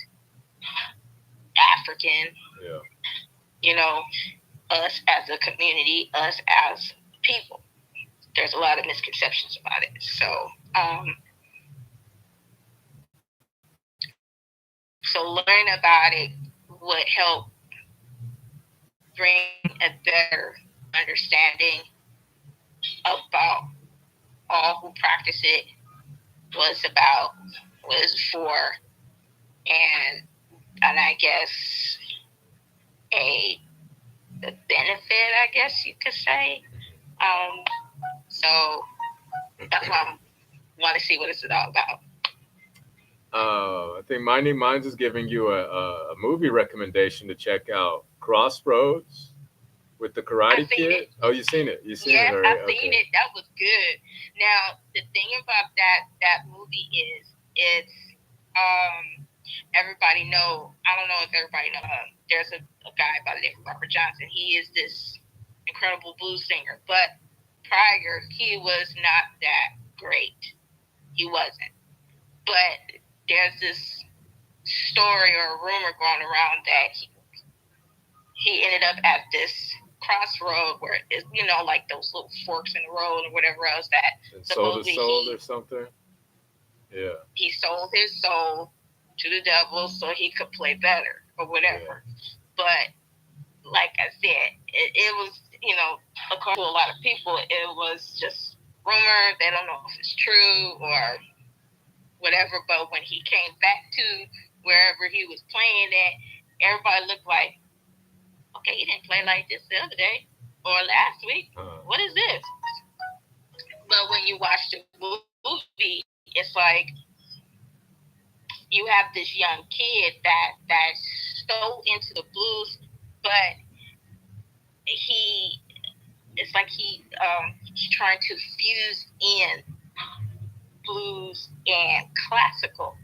African, Yeah. you know, us as a community, us as people. There's a lot of misconceptions about it. So learning about it would help bring a better understanding about all who practice it, was about, was for, and I guess a the benefit, I guess you could say. Um, so that's why I want to see what it's all about. I think Mindy Minds is giving you a movie recommendation to check out. Crossroads with the I've Karate seen it. Kid. Oh, you've seen it. You've seen it Yes, already. I've seen Okay. it. That was good. Now the thing about that movie is it's everybody know. I don't know if everybody know. There's a guy by the name of Robert Johnson. He is this incredible blues singer, but prior he was not that great. He wasn't. But there's this story or a rumor going around that he ended up at this crossroad where it's like those little forks in the road or whatever else that And Soul to supposedly Soul or something. Yeah. he sold his soul to the devil so he could play better or Yeah. whatever. But like I said, it was according to a lot of people it was just rumor. They don't know if it's true or whatever. But when he came back to wherever he was playing at, everybody looked like, okay, he didn't play like this the other day or last week. Uh, What is this? But when you watch the movie, it's like you have this young kid that's so into the blues, but he it's like he's trying to fuse in blues and classical.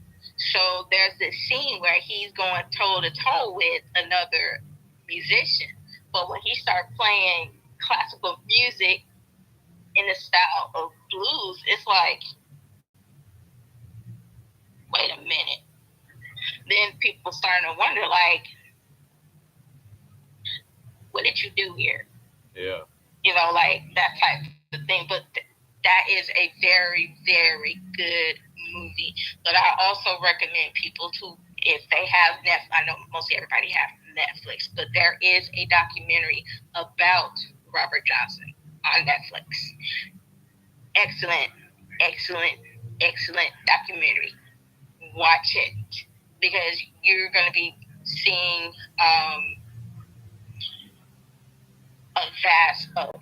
So there's this scene where he's going toe to toe with another musician, but when he starts playing classical music in the style of blues, it's like, wait a minute. Then people starting to wonder, like, what did you do here? yeah. Like that type of thing. But that is a very, very good movie. But I also recommend people to, if they have Netflix, I know mostly everybody has Netflix, but there is a documentary about Robert Johnson on Netflix. Excellent, excellent, excellent documentary. Watch it because you're going to be seeing a vast of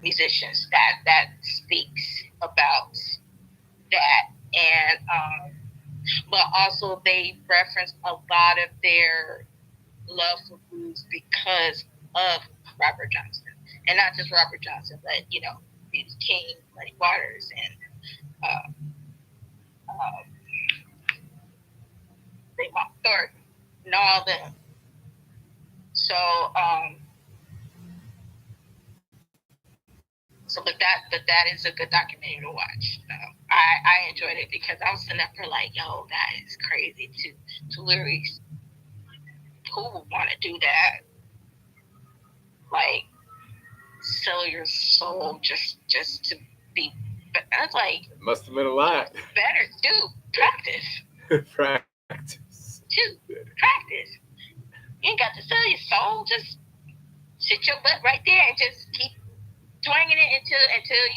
musicians that speaks about that. And but also they reference a lot of their love for blues because of Robert Johnson, and not just Robert Johnson, but B.B. King, Muddy Waters, and uh, uh, Mount Thornton, and all them. So, but that is a good documentary to watch. I enjoyed it because I was sitting up there like, yo, that is crazy to literally, who would want to do that? Like, sell your soul just to be. But that's like, It must have been a lot. better do practice. Practice. Do practice. You ain't got to sell your soul. Just sit your butt right there and just keep swinging it until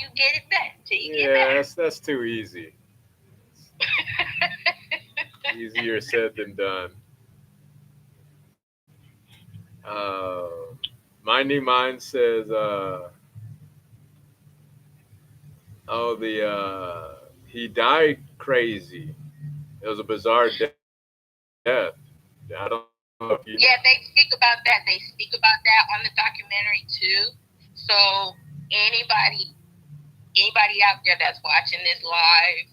you get it back. Till you get Yeah, better. that's too easy. Easier said than done. Uh, Mindy Mind says, "Oh, he died crazy. It was a bizarre death. I don't know if you know." Yeah, they speak about that. They speak about that on the documentary too. So anybody anybody out there that's watching this live,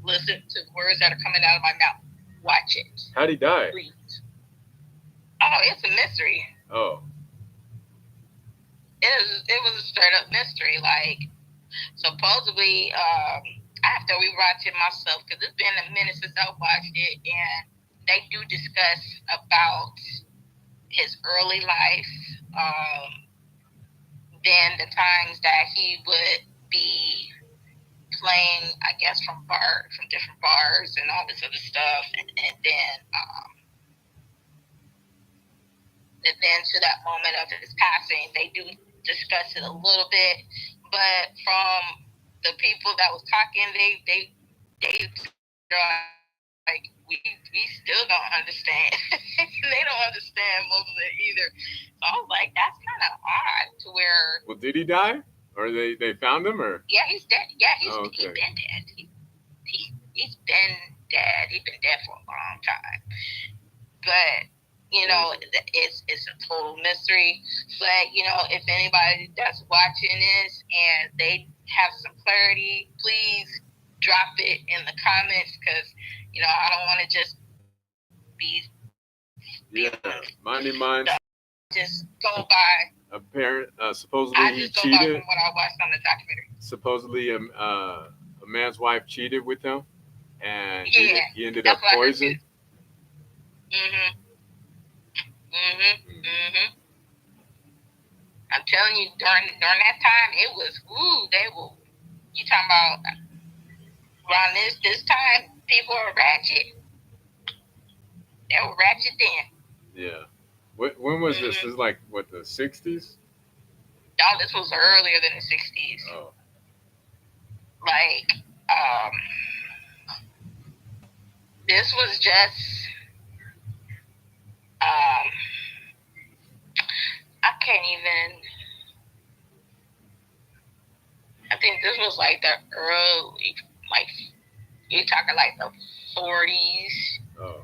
listen to the words that are coming out of my mouth. Watch it. How'd he die? Please. Oh, it's a mystery. Oh, It was a straight up mystery. Like, supposedly, after we watched it myself, because it's been a minute since I watched it, and they do discuss about his early life, then the times that he would be playing, I guess, from different bars and all this other stuff, and then to that moment of his passing, they do discuss it a little bit, but from the people that was talking, they like, we still don't understand. They don't understand most of it either. So I was like, that's kind of odd to where. well, did he die, or they found him, or? Yeah, he's dead. Yeah, Oh, he's okay. been dead. He's been dead. He's been dead for a long time. But it's a total mystery. But if anybody that's watching this and they have some clarity, please drop it in the comments, because I don't want to just be Yeah, Mindy Mind. just go by. Supposedly I he just go by cheated. from what I watched on the documentary. Supposedly, a man's wife cheated with him, and Yeah, he ended up that's what I heard too. poisoned. I'm telling you, during that time, it was they were. You talking about around this time? People are ratchet. They were ratchet then. Yeah. When was this? This is like what, the 60s? No, this was earlier than the '60s. Oh. Like, this was just, I can't even. I think this was like the early, like, you're talking like the '40s. Oh.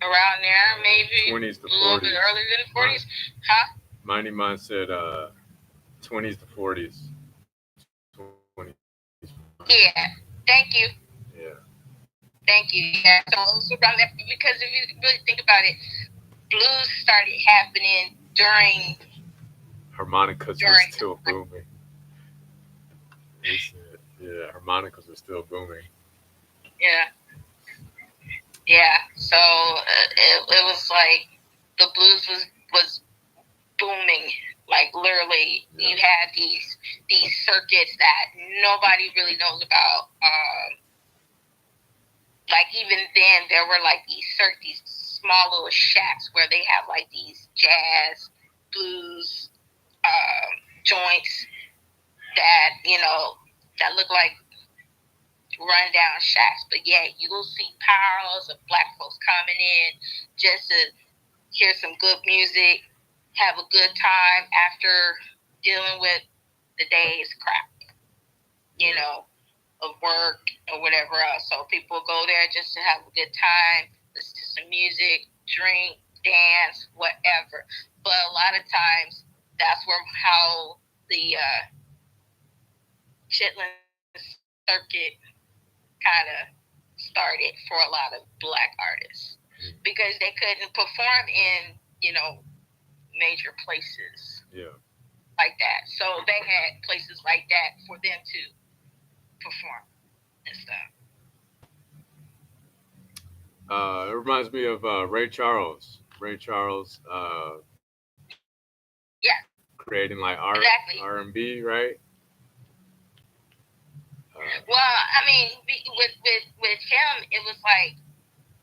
Around there, maybe 20s to a little bit 40s. earlier than the '40s, huh? Mindy Mind said 20s to 40s. 20s. Yeah. Thank you. Yeah. Thank you. Yeah. So around that, because if you really think about it, blues started happening during. Harmonicas were still booming. He said, yeah, harmonicas were still booming. Yeah. Yeah. So it was like the blues was booming. Like, literally, you had these circuits that nobody really knows about. Like, even then, there were like these small little shacks where they have like these jazz, blues joints that that look like rundown shacks. But yeah, you will see piles of black folks coming in just to hear some good music, have a good time after dealing with the day's crap. of work or whatever else. So people go there just to have a good time, listen to some music, drink, dance, whatever. But a lot of times, that's where how the Chitlin circuit kind of started for a lot of black artists because they couldn't perform in, major places Yeah. like that. So they had places like that for them to perform and stuff. It reminds me of Ray Charles. Ray Charles Yeah, creating like exactly. R&B, right? Well, I mean, with him, it was like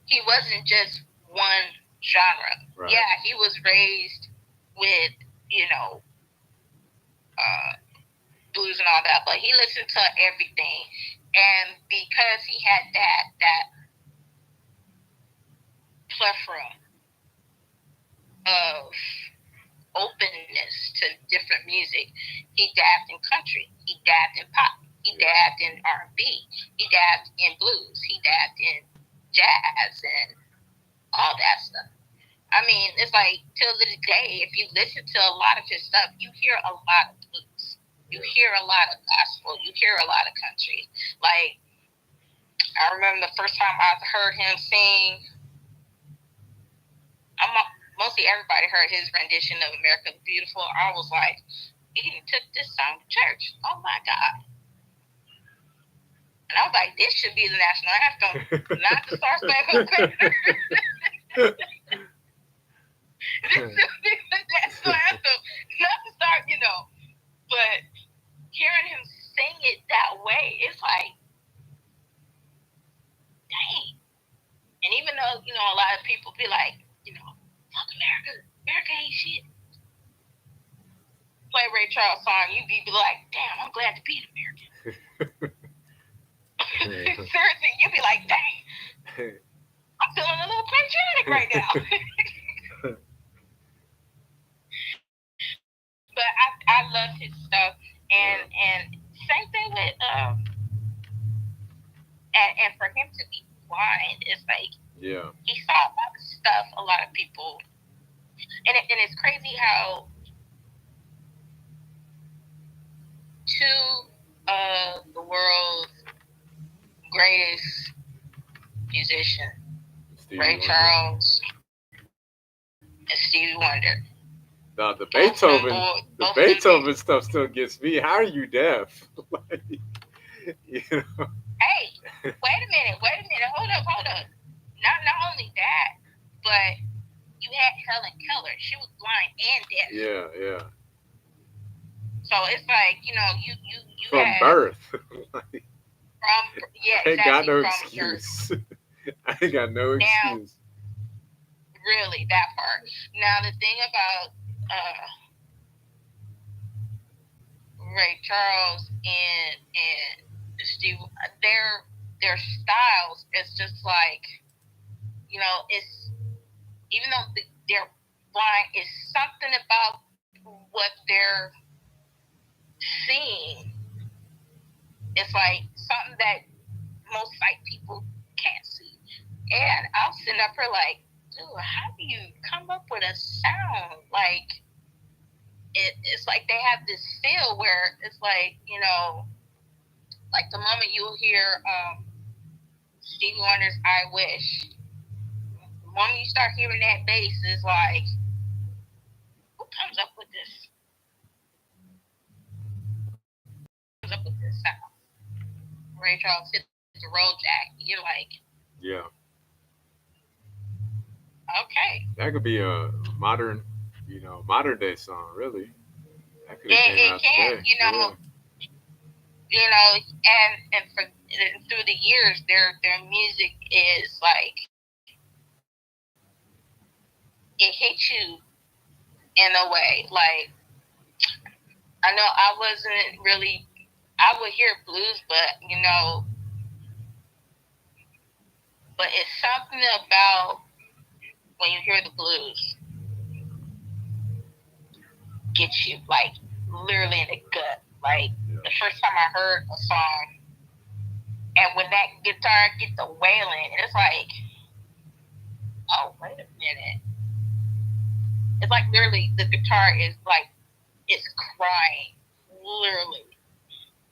he wasn't just one genre. Right. Yeah, he was raised with uh, blues and all that, but he listened to everything, and because he had that plethora of openness to different music, he dabbed in country, he dabbed in pop, he dabbed in R&B, he dabbed in blues, he dabbed in jazz and all that stuff. I mean, it's like till this day, if you listen to a lot of his stuff, you hear a lot of blues. You hear a lot of gospel. You hear a lot of country. Like, I remember the first time I heard him sing, mostly everybody heard his rendition of America the Beautiful. I was like, he took this song to church. Oh, my God. And I was like, this should be the national anthem, not the Star Spangled Banner. This should be the national anthem, not the Star, But hearing him sing it that way, it's like, dang. And even though, a lot of people be like, fuck America. America ain't shit. Play Ray Charles song, you be like, damn, I'm glad to be an American. Seriously, you be like, dang, I'm feeling a little patriotic right now. But I love his stuff, and same thing with and for him to be blind, it's like he saw a lot of stuff. A lot of people, and it's crazy how two of the world's greatest musicians, Ray Charles and Stevie Wonder. Now the Beethoven stuff still gets me. How are you deaf? Like, Hey, wait a minute, hold up. Not only that, but you had Helen Keller. She was blind and deaf. Yeah. So it's like, you from had birth. I ain't got no from excuse. I ain't got no excuse. Really, that part. Now the thing about Ray Charles and Steve, their styles is just like, it's, even though they're blind, it's something about what they're seeing. It's like something that most sight people can't see. And I'm sitting up here like, dude, how do you come up with a sound? Like, it's like they have this feel where it's like, like the moment you'll hear Stevie Wonder's I Wish, the moment you start hearing that bass, is like, who comes up with this? Comes up with this sound? Ray Charles hit the roll jack. You're like, yeah. Okay. That could be a modern day song, really. That could it came out can, today. And through the years, their music is like, it hits you in a way. Like, I know I wasn't really, I would hear blues, but but it's something about when you hear the blues gets you, like, literally in the gut. Like, the first time I heard a song And when that guitar gets the wailing, it's like, oh, wait a minute. It's like literally the guitar is like, it's crying. Literally.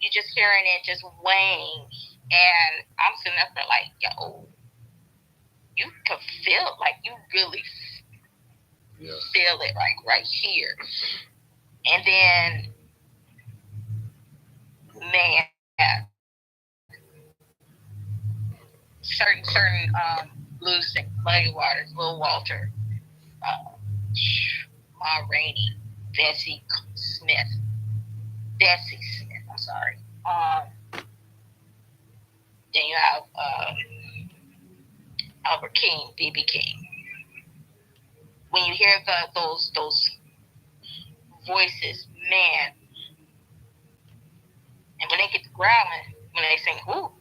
You just hearing it just weighing. And I'm sitting up there like, yo, you could feel, like, you really feel it, like, right here. And then, man, certain blues sing, Muddy Waters, Lil Walter, uh, Ma Rainey, Bessie Smith, Bessie Smith, I'm sorry. Then you have Albert King, BB King. When you hear those voices, man, and when they get to growling, when they sing, "Whoo,"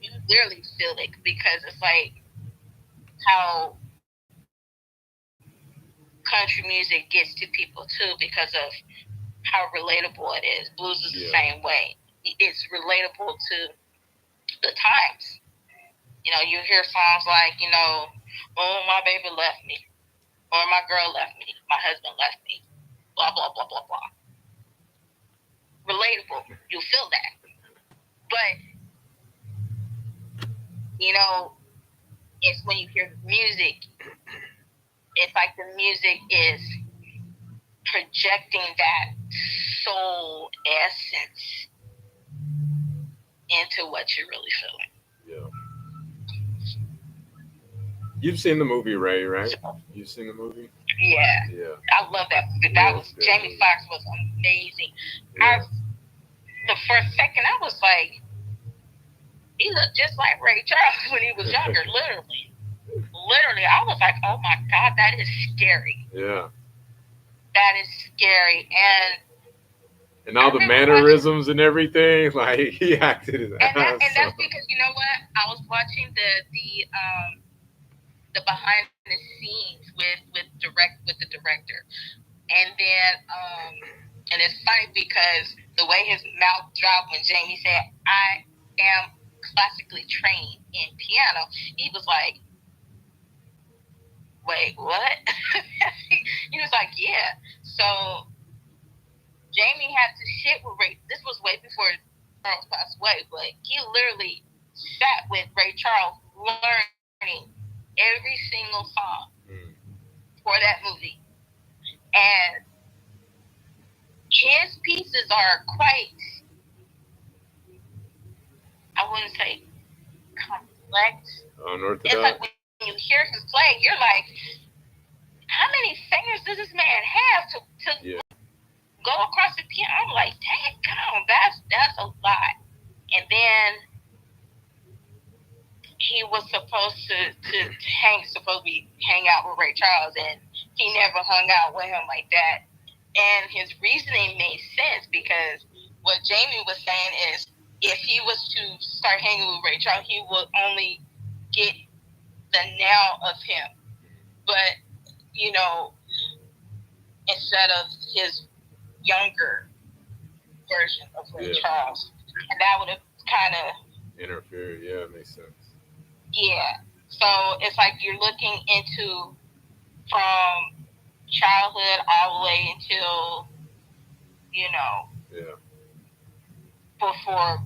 you literally feel it because it's like how country music gets to people too because of how relatable it is. Blues is the same way. It's relatable to the times. You know, you hear songs like, you know, "Oh, my baby left me," or "My girl left me," "My husband left me," blah, blah, blah, blah, blah. Relatable. You feel that. But, you know, it's when you hear music, it's like the music is projecting that soul essence into what you're really feeling. Yeah. You've seen the movie Ray, right? So, You've seen the movie? yeah. Yeah. I love that movie. Yeah, That was it's good Jamie movie. Foxx was amazing. Yeah. The first second I was like, he looked just like Ray Charles when he was younger, literally. Literally, I was like, oh my God, that is scary. Yeah. That is scary. And all the mannerisms and everything, like he acted his ass and that's off. because you know what? I was watching the behind the scenes with the director, and then and it's funny because the way his mouth dropped when Jamie said, "I am classically trained in piano," he was like, "Wait, what?" He was like, "Yeah." So Jamie had to sit with Ray. This was way before Charles passed away, but he literally sat with Ray Charles learning every single song for that movie. And his pieces are quite, I wouldn't say complex. Unorthodox. It's like when you hear him play, you're like, how many fingers does this man have to go across the piano? I'm like, dang, come, that's a lot. And then he was supposed to be hang out with Ray Charles, and he never hung out with him like that. And his reasoning made sense because what Jamie was saying is if he was to start hanging with Ray Charles, he would only get the now of him. But, you know, instead of his younger version of Ray Charles. And that would have kind of interfered. Yeah, it makes sense. Yeah. So it's like you're looking into from childhood all the way until, you know, before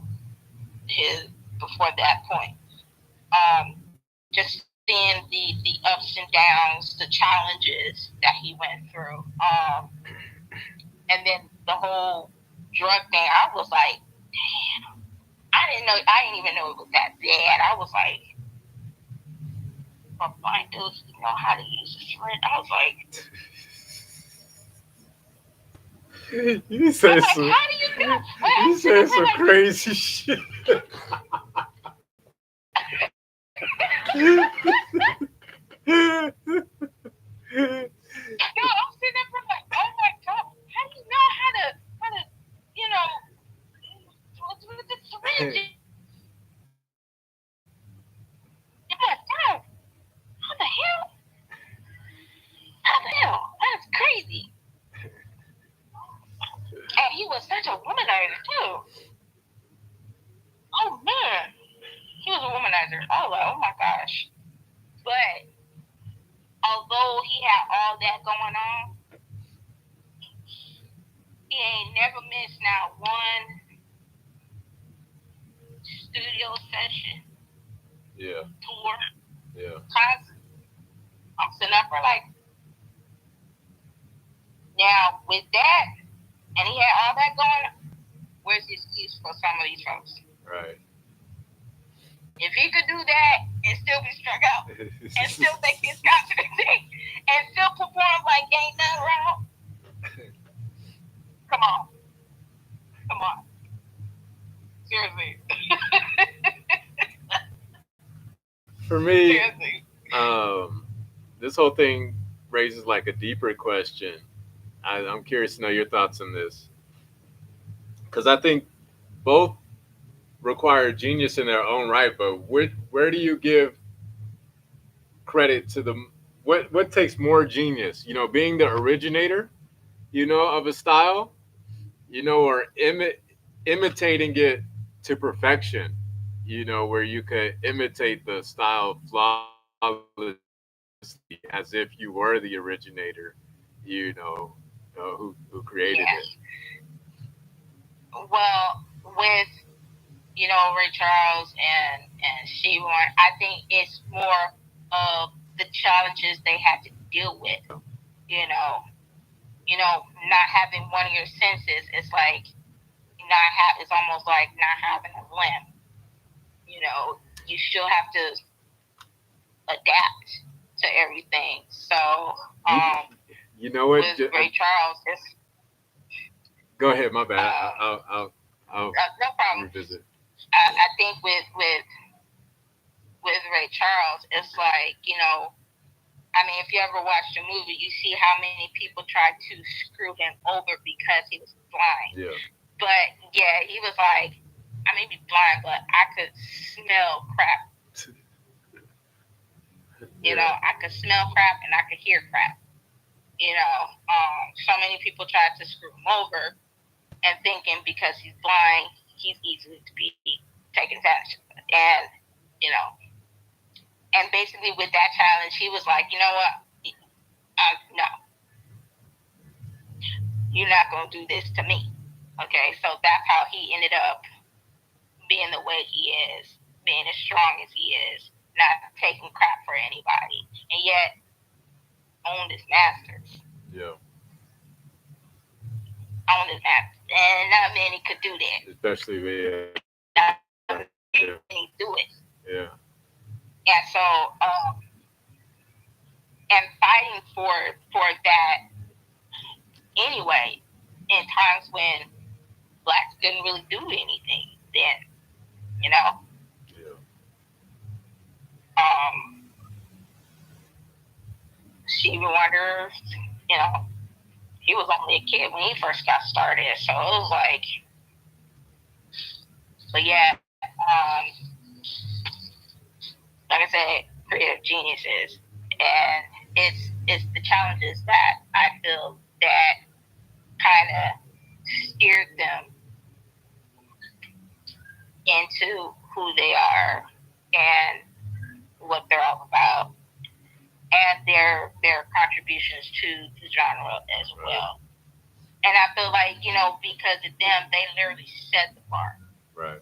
before that point. Just seeing the ups and downs, the challenges that he went through. And then the whole drug thing, I was like, damn. I didn't even know it was that bad. I was like, but blind dudes know how to use a syringe. I was like, You say some, how do you know? you say some crazy shit. No, I'm sitting there like, oh my God, how do you know how to, you know, with the syringe? How the hell? How the hell? That's crazy. And he was such a womanizer too. Oh man. oh my gosh. But although he had all that going on, he ain't never missed not one studio session, Yeah. tour, Yeah. concert. I'm sitting up for like, now with that, and he had all that going on, where's the excuse for some of these folks? Right. If he could do that and still be struck out and still make his concert thing and still perform like ain't nothing wrong, come on. Come on. Seriously. For me, Seriously. this whole thing raises like a deeper question. I'm curious to know your thoughts on this because I think both require genius in their own right, but where do you give credit to the what takes more genius? Being the originator, of a style, or imitating it to perfection, where you could imitate the style flawlessly as if you were the originator, who created it. Yeah. Well, with Ray Charles and Seaborn, I think it's more of the challenges they had to deal with. You know, not having one of your senses. It's like it's almost like not having a limb. You still have to adapt to everything. So, You, you know what? with Ray Charles, it's Go ahead. My bad. I'll no problem. revisit. I think with Ray Charles, it's like, I mean, if you ever watched a movie, you see how many people tried to screw him over because he was blind. Yeah. But yeah, he was like, I may be blind, but I could smell crap. I could smell crap and I could hear crap. So many people tried to screw him over and thinking because he's blind, he's easily to be taken advantage of. And basically with that challenge, he was like, you know what? No, you're not going to do this to me. Okay, so that's how he ended up being the way he is, being as strong as he is, not taking crap for anybody, and yet owned his masters. Yeah. Owned his masters. And not many could do that. Especially not many do it. Yeah. And so, and fighting for that anyway, in times when blacks didn't really do anything then, Yeah. Stevie Wonder, he was only a kid when he first got started, so it was like, but yeah, like I said, creative geniuses, and it's the challenges that I feel that kind of steered them into who they are and what they're all about, and their contributions to the genre as well. And I feel like, because of them, they literally set the bar. Right.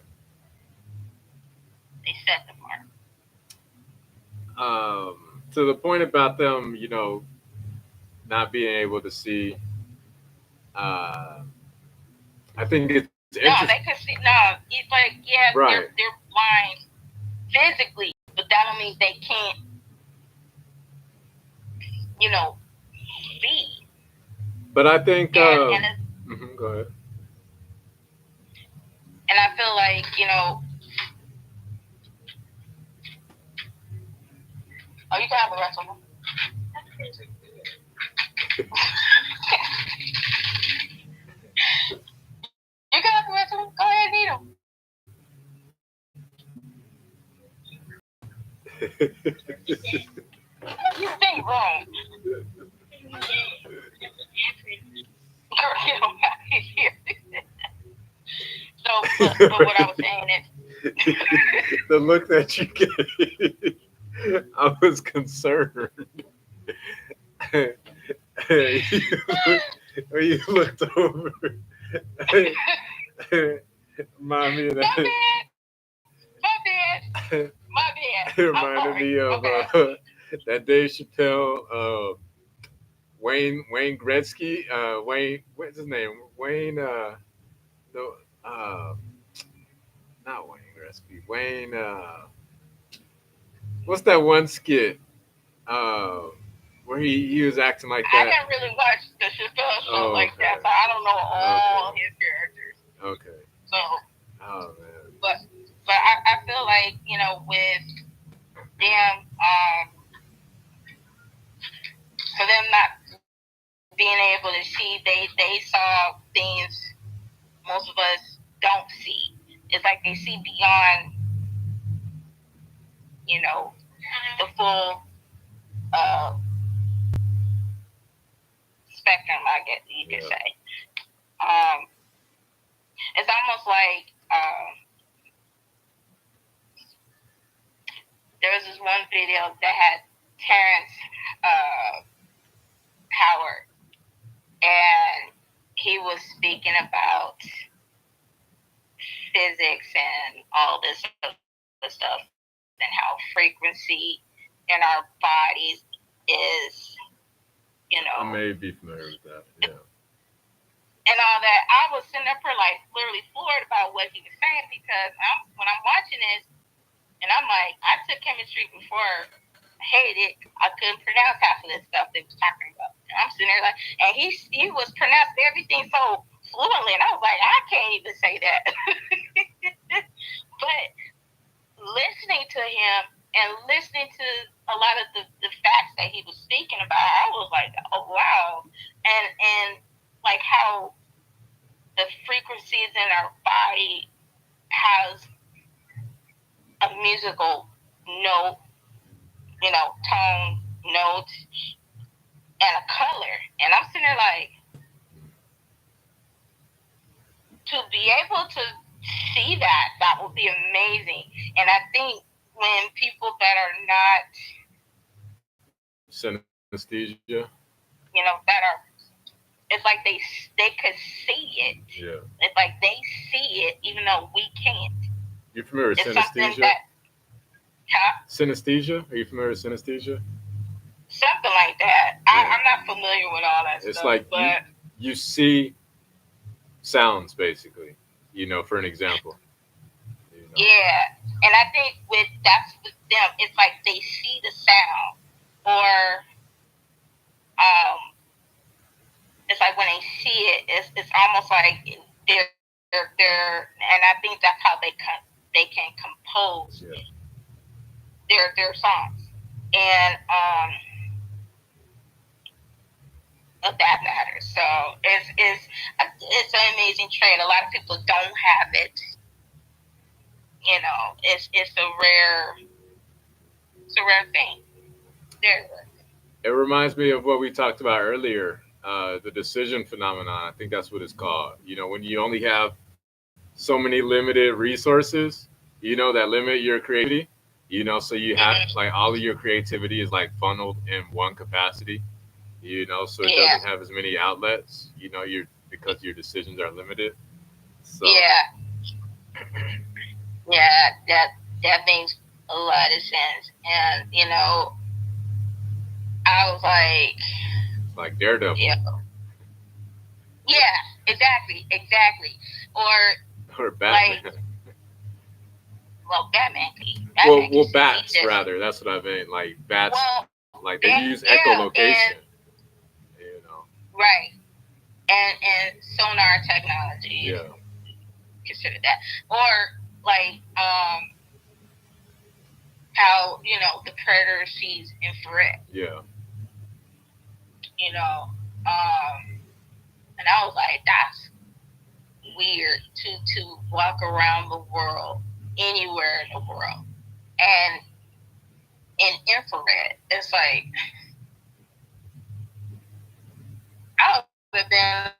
They set the bar. To the point about them, not being able to see, I think it's interesting. No, they could see. No, it's like, yeah, right. they're blind physically, but that don't mean they can't, see. But I think, go ahead. And I feel like, oh, you can have the rest of them. You can have the rest of them. Go ahead and eat them. You think wrong. Girl, you don't have to hear. So, but what I was saying is the look that you gave. I was concerned. you, when you looked over, remind me of My that. bad. My bad. My bad. It I'm reminded sorry. me of Okay. that Dave Chappelle, Wayne Gretzky, Wayne, what's his name? Wayne, the uh, not Wayne Gretzky. Wayne, what's that one skit? Uh, where he was acting like I that. didn't really watch the Chappelle show Oh, like that, okay, so I don't know all okay, his characters. okay. So, Oh man, but I feel like with them, for them not being able to see, they saw things most of us don't see. It's like they see beyond, the full uh, spectrum, I guess you could yeah. say. Um, it's almost like there was this one video that had Terrence uh, Howard, and he was speaking about physics and all this other stuff, and how frequency in our bodies is, you know, I may be familiar with that. Yeah. and all that. I was sitting up here like literally floored about what he was saying because when I'm watching this, and I'm like, I took chemistry before, hated it. I couldn't pronounce half of this stuff they was talking about. And I'm sitting there like, and he was pronouncing everything so fluently, and I was like, I can't even say that. But listening to him and listening to a lot of the facts that he was speaking about, I was like, oh wow, and like how the frequencies in our body has a musical note, tone, note, and a color. And I'm sitting there like, to be able to see that would be amazing. And I think when people that are not, Synesthesia. that are, it's like they could see it. Yeah. It's like they see it even though we can't. You familiar with It's something synesthesia? that, huh? Synesthesia? Are you familiar with synesthesia? Something like that. Yeah. I'm not familiar with all that It's stuff, like but you see sounds basically. For an example. You know. yeah. And I think that's with them. It's like they see the sound, or it's like when they see it, it's almost like they're, and I think that's how they can compose Yeah. their songs, and of that matter. So it's an amazing trait. A lot of people don't have it. It's a rare thing. Very rare. It reminds me of what we talked about earlier, the decision phenomenon. I think that's what it's called. When you only have so many limited resources, that limit your creativity. So you have Mm-hmm. like all of your creativity is like funneled in one capacity. So it Yeah, doesn't have as many outlets. You're because your decisions are limited. So yeah, yeah. That makes a lot of sense. And I was like, like Daredevil yeah, yeah, exactly. Or or like, Batman. well, Well, Batman can see. He bats just, rather. That's what I mean. Like bats, well, like they that, use yeah, echolocation. You know. right, and sonar technology is Yeah. considered that, or like how the predator sees infrared, Yeah. you know, um, and I was like, that's weird to walk around the world, anywhere in the world, and in infrared, it's like I would have been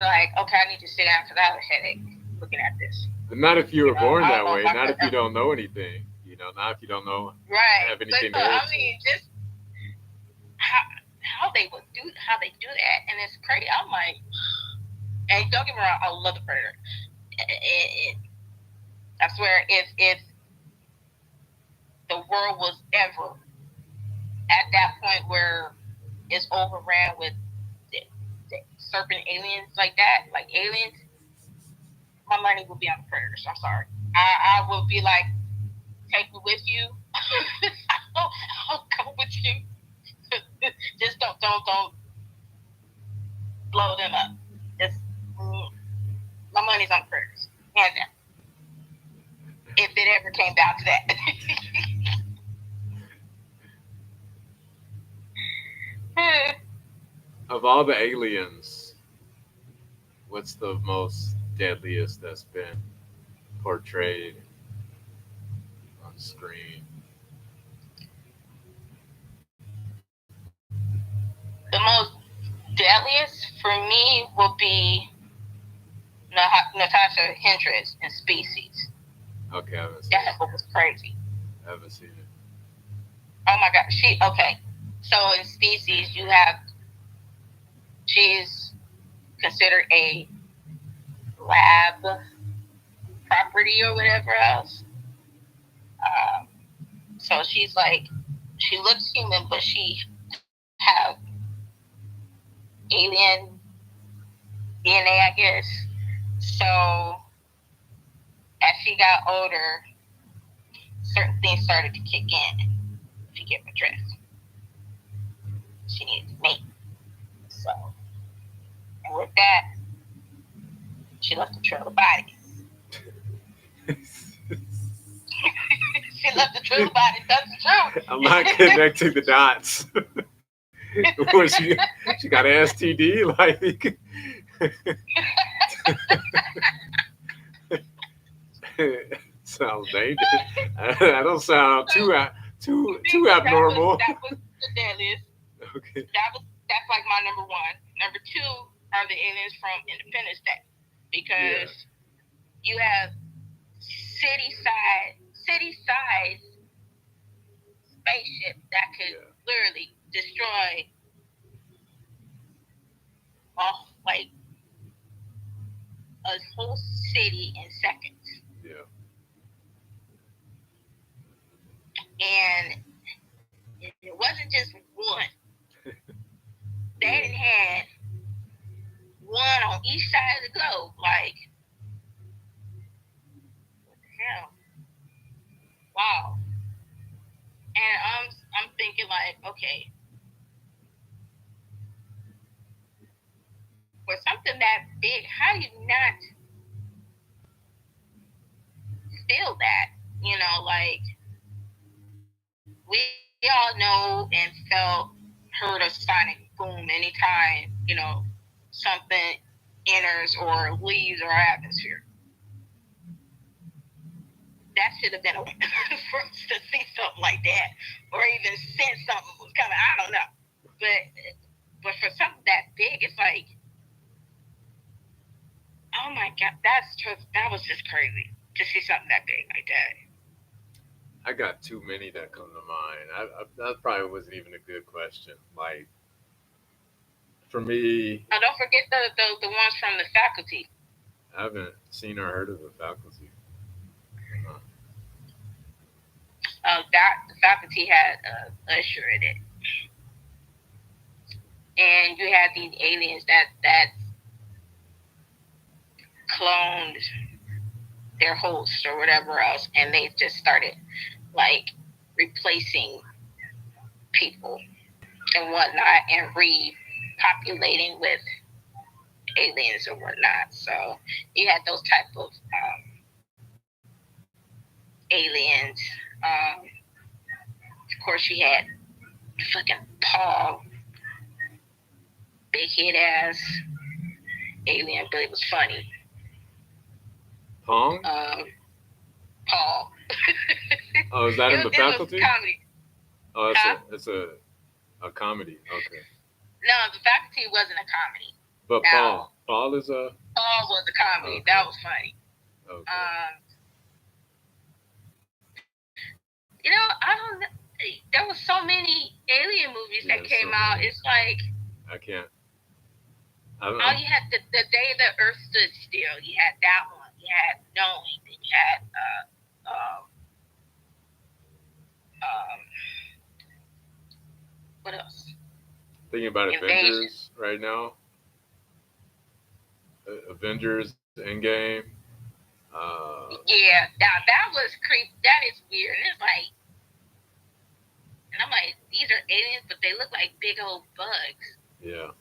like, okay, I need to sit down because I have a headache looking at this. But not if you were I born don't know that if I way. could. Not if you don't know anything. Now if you don't know, Right. have But anything so to I add to mean, it. just how they do that, and it's crazy. I'm like, and don't get me wrong, I love the Predator. I swear, if the world was ever at that point where it's overran with the serpent aliens like that, like aliens, my money will be on the Predators. I'm sorry. I will be like, take me with you. I'll go with you. Just don't blow them up. Just my money's on the Predators. Hands down. If it ever came down to that. Of all the aliens, what's the most deadliest that's been portrayed on screen? The most deadliest for me will be Natasha Henstridge in Species. Okay, I haven't seen That it. was crazy. I haven't seen it. Oh my god, she okay. So in Species, she's considered a lab property or whatever else. Um, so she's like, she looks human, but she have alien DNA, I guess. So as she got older, certain things started to kick in. If you get my drift, she needed to mate. So, and with that, she left a trail of bodies. She left a trail of bodies. That's I'm the not truth. connecting the dots. When she got an STD, like sounds dangerous. I don't sound So too abnormal. that was the deadliest. Okay. That's like my number one. Number two are the aliens from Independence Day, Yeah. because you have city size spaceship that could Yeah. literally destroy like a whole city in seconds. Yeah. And it wasn't just one. They Yeah. didn't had one on each side of the globe. Like, what the hell? Wow. And I'm thinking like, okay, for something that big, how do you not feel that? Like we all know and felt, heard a sonic boom anytime, something enters or leaves our atmosphere. That should have been a way for us to see something like that, or even sense something was coming. I don't know, but for something that big, it's like, oh my god, that was just crazy to see something that big like that. I got too many that come to mind. That probably wasn't even a good question. Like for me, Now don't forget the ones from the faculty. I haven't seen or heard of the faculty. Uh, That the faculty had Usher in it, and you had these aliens that cloned their host or whatever else, and they just started like replacing people and whatnot, and repopulating with aliens or whatnot. So you had those type of aliens. Um, of course, you had fucking Paul, big head ass alien, but it was funny. Pong? Paul. Oh, is that in the It was faculty? comedy. Oh, Huh? it's a comedy. Okay. No, the faculty wasn't a comedy. But Now, Paul is a Paul was a comedy. okay. That was funny. Okay. Um, I don't know. There was so many alien movies that Yeah, came so out. many. It's like I can't. all I'm you had the day the Earth stood still. You had that one. You had Knowing. Then you had um, um, what else? thinking about Invasion. Avengers right now. Avengers Endgame. Yeah, that was creep. That is weird. And it's like, and I'm like, these are aliens, but they look like big old bugs. Yeah.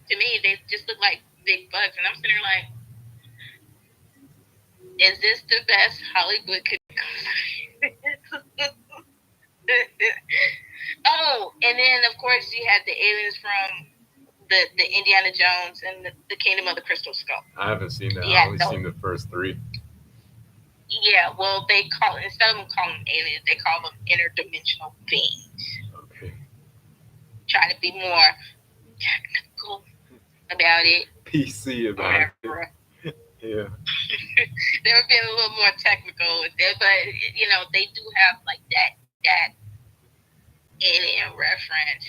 To me, they just look like big bugs, and I'm sitting there like, is this the best Hollywood could come? Oh, and then of course you had the aliens from the Indiana Jones and the Kingdom of the Crystal Skull. I haven't seen that. I Yeah, only no, seen the first three. yeah. Well, they call instead of them calling them aliens, they call them interdimensional beings. Okay. Trying to be more technical about it PC or about it. whatever. Yeah. They were being a little more technical with it, but they do have like that alien reference.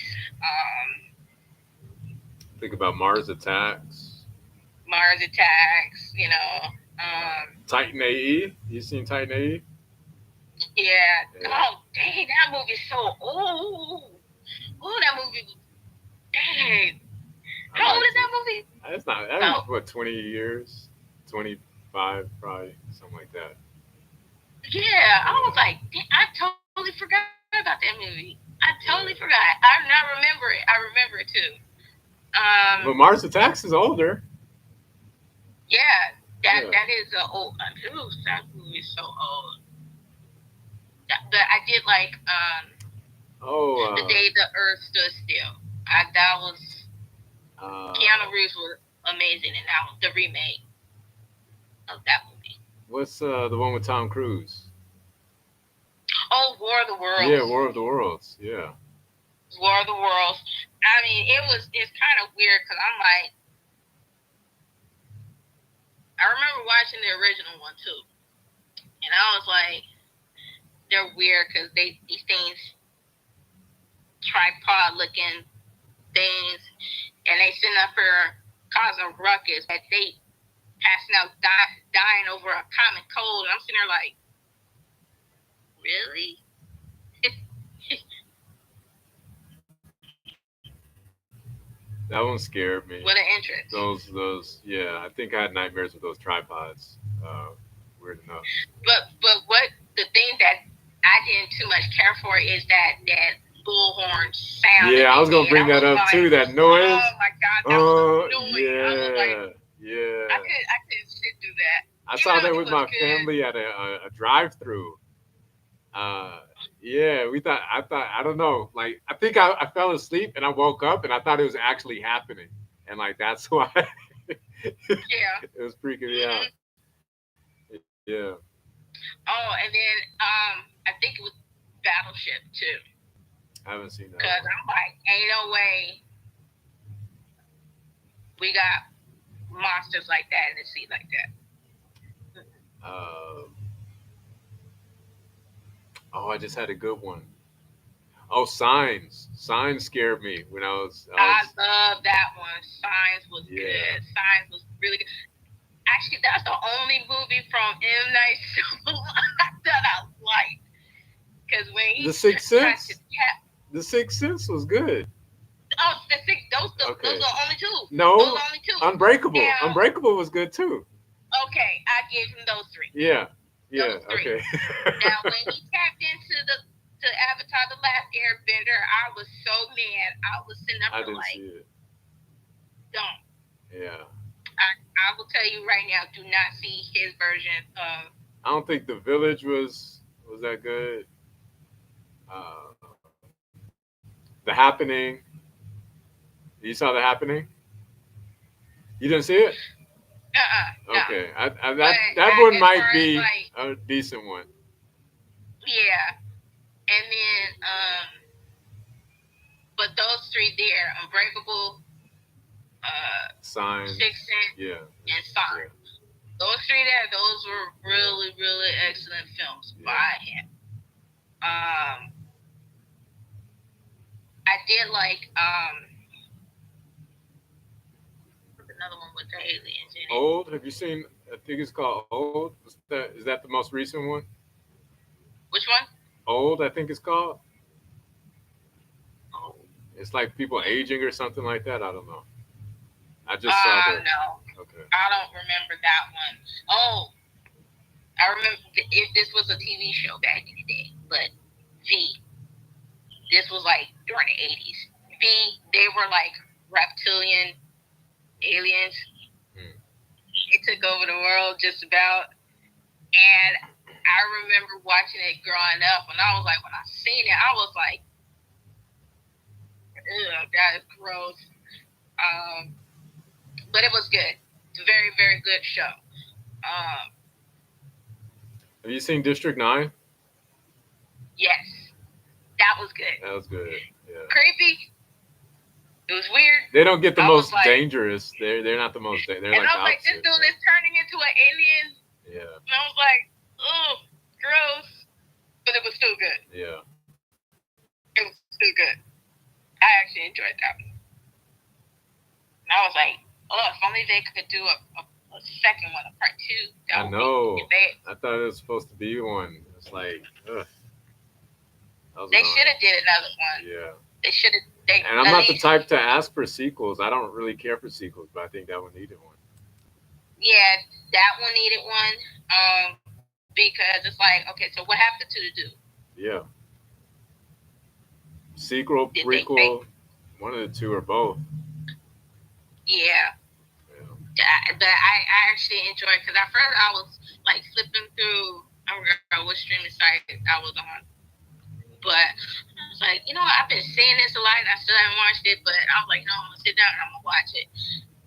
Think about Mars Attacks. Mars Attacks. Titan AE. You seen Titan AE? Yeah. Yeah. Oh, dang, that movie's so old. Oh, that movie. Dang. I How old liked is that it. movie? That's not. That was Oh, what 20 years, 25 probably something like that. yeah. I was Yeah. like, I totally forgot about that movie. I totally forgot. Yeah. I not remember it. I remember it too. Um, But Mars Attacks is older. yeah. That Yeah. that is a old. That movie is so old. But I did like the Oh. day the Earth stood still. That was Keanu Uh. Reeves was amazing in that one, the remake of that movie. What's the one with Tom Cruise? Oh, War of the Yeah, Worlds. War of the Worlds. Yeah. War of the Worlds. I mean, it's kind of weird because I'm like, I remember watching the original one too, and I was like, they're weird because these things tripod looking things, and they sitting up here causing ruckus, but they passing out dying over a common cold. And I'm sitting there like, really? That one scared me. What an entrance. Those. Yeah. I think I had nightmares with those tripods. Weird enough. But what the thing that I didn't too much care for is that bullhorn sound that Yeah, I they was gonna made. I bring that was up like, too. That noise. oh my god, that was Oh annoying. I was like, yeah, yeah. I couldn't sit through that. I Even saw though that it with was my good. family at a drive-through. Yeah, we thought. I thought. I don't know. Like, I think I fell asleep and I woke up and I thought it was actually happening, and like that's why Yeah. it was freaking me out. Hmm. Yeah, Oh, and then I think it was Battleship too, I haven't seen that because one. I'm like, ain't no way we got monsters like that in the sea like that. Uh, oh, I just had a good one. Oh, Signs. Signs scared me when I was. I I was. love that one. Signs was Yeah. good. Signs was really good. Actually, that's the only movie from M Night Shyamalan that I liked. Because when The he Sixth tried to Sense. tap, The Sixth Sense was good. oh, those Okay. are only two. Those No, are only two. Unbreakable. Now, Unbreakable was good too. okay, I give him those three. Yeah. Yeah. Those three. Okay. Now, when he tapped into the to Avatar: The Last Airbender, I was so mad. I was sitting up I there didn't see like, it. don't. Yeah. I will tell you right now, do not see his version of. I don't think the Village was that good. Uh, the Happening. You saw The Happening? You didn't see it? No. Okay. But That one as might far as be like, a decent one. yeah, and then but those three there, Unbreakable, Signs. Sixth Sense, Yeah. and Signs. Yeah. those three there, those were really, really excellent films by him. I did like another one with the aliens in it. Old? Have you seen? I think it's called Old. Is that the most recent one? Which one? Old, I think it's called. Oh. It's like people aging or something like that. I don't know. I just saw that. No. Okay. I don't remember that one. Oh, I remember if this was a TV show back in the day, but V. This was like during the 80s. V, they were like reptilian aliens. They took over the world just about. And I remember watching it growing up, and I was like, when I seen it, I was like, ugh, that is gross. But it was good. It's a very, very good show. Have you seen District 9? Yes. That was good. That was good. Yeah. Creepy. It was weird. They don't get the most like, dangerous. They're not the most. They're and like I was the like, opposite. this dude is turning into an alien. Yeah. And I was like, ugh, gross. But it was still good. Yeah. It was still good. I actually enjoyed that one. And I was like, oh, if only they could do a second one, a part two. I know. I thought it was supposed to be one. It's like, ugh. They should have did another one. Yeah. They should have. And I'm not the type to ask for sequels. I don't really care for sequels, but I think that one needed one. Yeah, that one needed one. Because it's like, okay, so what happened to the dude? Yeah. Sequel, prequel, one of the two or both. Yeah. But I actually enjoyed because at first I was like flipping through. I forgot what streaming site I was on, but I was like, I've been seeing this a lot and I still haven't watched it. But I was like, no, I'm gonna sit down and I'm gonna watch it.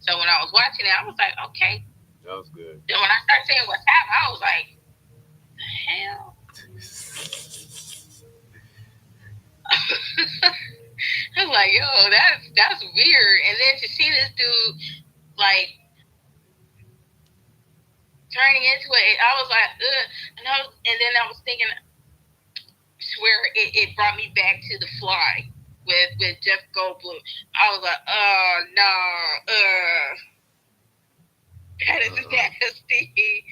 So when I was watching it, I was like, okay, that was good. Then when I started seeing what's happening, I was like, the hell. I was like, yo, that's weird. And then to see this dude like turning into it, I was like, ugh. And then I was thinking, I swear it brought me back to The Fly with Jeff Goldblum. I was like, oh no, that is nasty.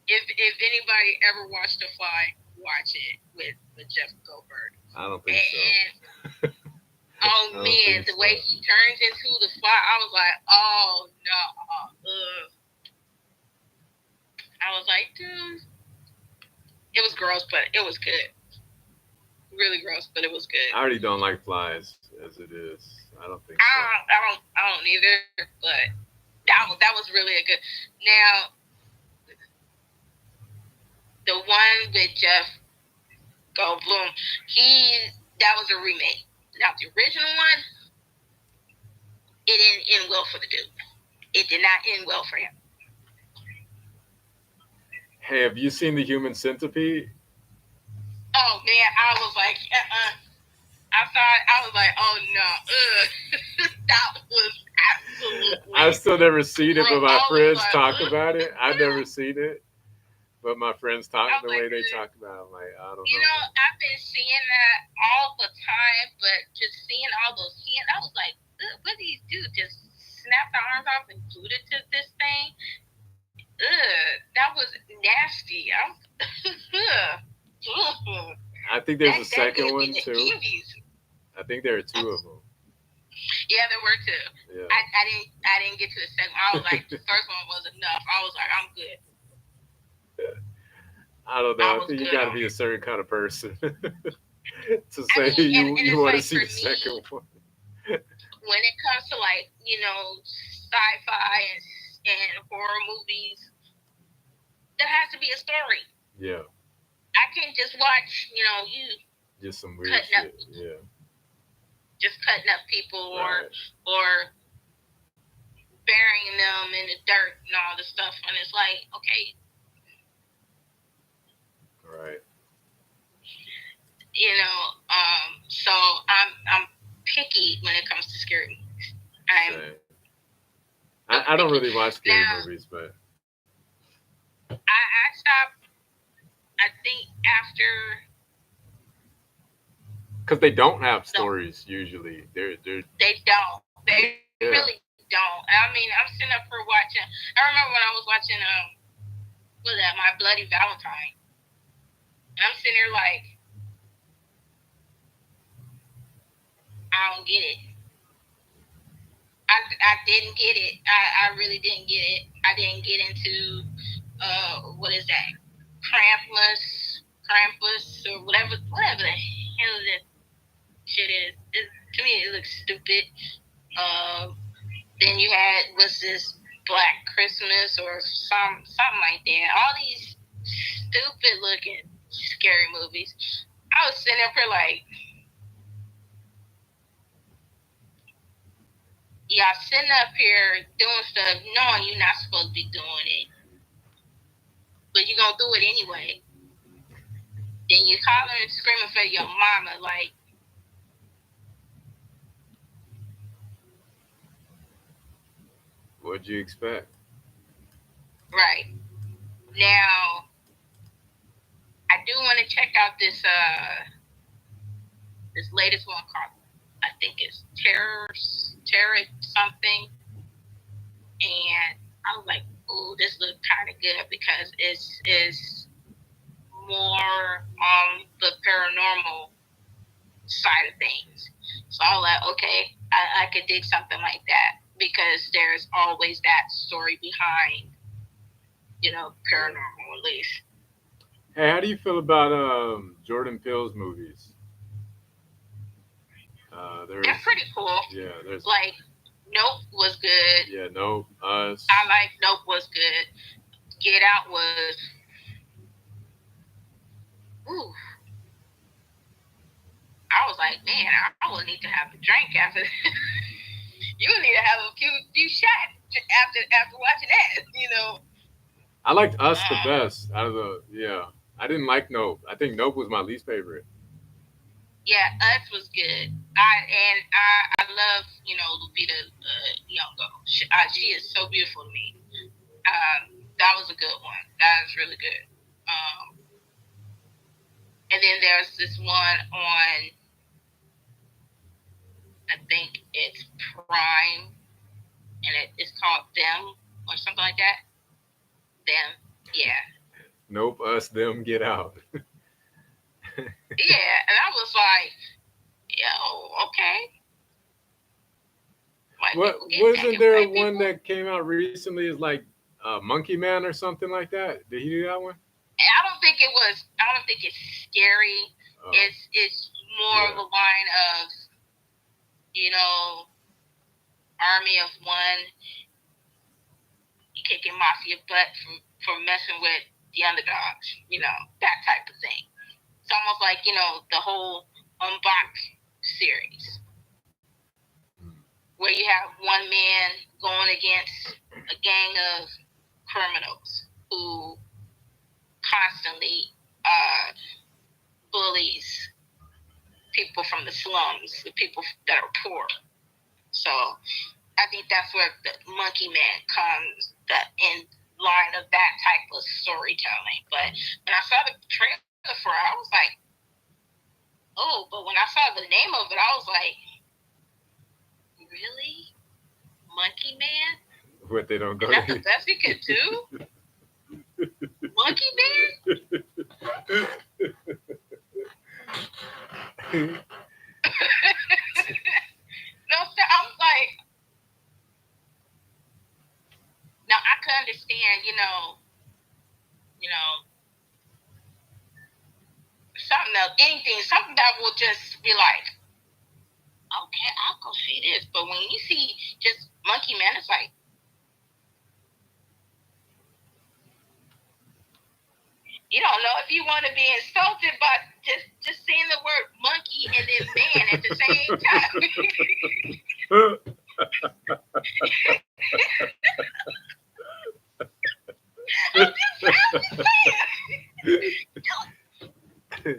If anybody ever watched The Fly, watch it with Jeff Goldberg. I don't think so. Oh man, the way he turns into the fly, I was like, oh no, I was like, dude, it was gross, but it was good. Really gross, but it was good. I already don't like flies as it is. I don't think so. I don't either, but that was really a good. Now, the one with Jeff Goldblum, that was a remake. Now, the original one, it didn't end well for the dude. It did not end well for him. Hey, have you seen The Human Centipede? Oh, man, I was like, I was like, oh, no. That was absolutely... I've still never seen it, but my friends talk about it. I've never seen it. But my friends talk the way they talk about it. I'm like, I don't know. I've been seeing that all the time, but just seeing all those hands, I was like, what do you do? Just snap the arms off and glued it to this thing? That was nasty. I think there's a second one, too. I think there are two of them. Yeah, there were two. Yeah. I didn't get to the second one. I was like, the first one was enough. I was like, I'm good. I don't know. I think you got to be a certain kind of person to say you want to see the second one. When it comes to like sci-fi and horror movies, there has to be a story. Yeah. I can't just watch just some weird shit. Yeah. Just cutting up people or burying them in the dirt and all this stuff, and it's like, okay. Right. So I'm picky when it comes to scary movies. I don't really watch scary movies, but after Because they don't have the stories usually. They're they don't. They really yeah. don't. I mean, I'm sitting up here watching. I remember when I was watching was that My Bloody Valentine. And I'm sitting there like, I don't get it. I didn't get it. I really didn't get it. I didn't get into what is that? Krampus or whatever the hell that shit is. To me, it looks stupid. Um, then you had what's this Black Christmas or something like that. All these stupid looking scary movies. I was sitting up here like, y'all sitting up here doing stuff knowing you're not supposed to be doing it, but you're gonna do it anyway. Then you hollering and screaming for your mama, like, What'd you expect? right. Now I do want to check out this latest one called, I think it's Terror something, and I was like, "Ooh, this looks kind of good because it's more on the paranormal side of things." So I was like, "Okay, I could dig something like that because there's always that story behind, paranormal at least." Hey, how do you feel about Jordan Peele's movies? They're There's pretty cool. yeah, there's Like, Nope was good. yeah, no us. I like Nope was good. Get Out was, ooh, I was like, man, I would need to have a drink after. You would need to have a few shots after watching that. I liked Us the Um, best out of the yeah. I didn't like Nope. I think Nope was my least favorite. yeah, Us was good. I love Lupita Nyong'o. She is so beautiful to me. That was a good one. That is really good. Um, and then there's this one on, I think it's Prime, and it's called Them or something like that. Them, yeah, Nope, Us, Them, Get Out. yeah. And I was like, yo, okay, white What people get wasn't taking there black one people. that came out recently? Is like Monkey Man or something like that? Did he do that one? And I don't think it was. I don't think it's scary. Oh, It's more of yeah. a line of, you know army of one kicking mafia butt for messing with the underdogs. That type of thing. It's almost like the whole Umbach series, where you have one man going against a gang of criminals who constantly bullies people from the slums, the people that are poor. So I think that's where the Monkey Man comes, the in line of that type of storytelling. But when I saw the trailer for it, I was like, oh, but when I saw the name of it, I was like, really? Monkey Man? What they don't Is go that the to. best we could do? Monkey Man? No, so I was like, now I can understand, you know, something else, anything, something that will just be like, okay, I'll go see this. But when you see just Monkey Man, it's like, you don't know if you want to be insulted by just saying the word monkey and then man at the same time. I'm just saying.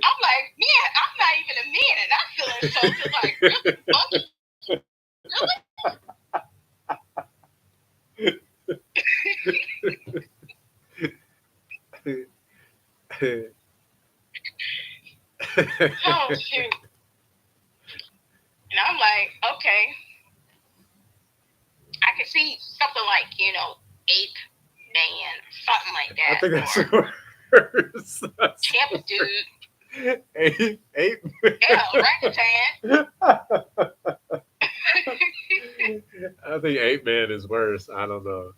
I'm like, man, I'm not even a man, and I'm feeling insulted. Like, really, monkey? Really? Oh shoot! And I'm like, okay, I can see something like Ape Man or something like I that, think or that's worse. That's Chimp worse. Dude. Eight. Yeah, orangutan. I think Eight Man is worse. I don't know.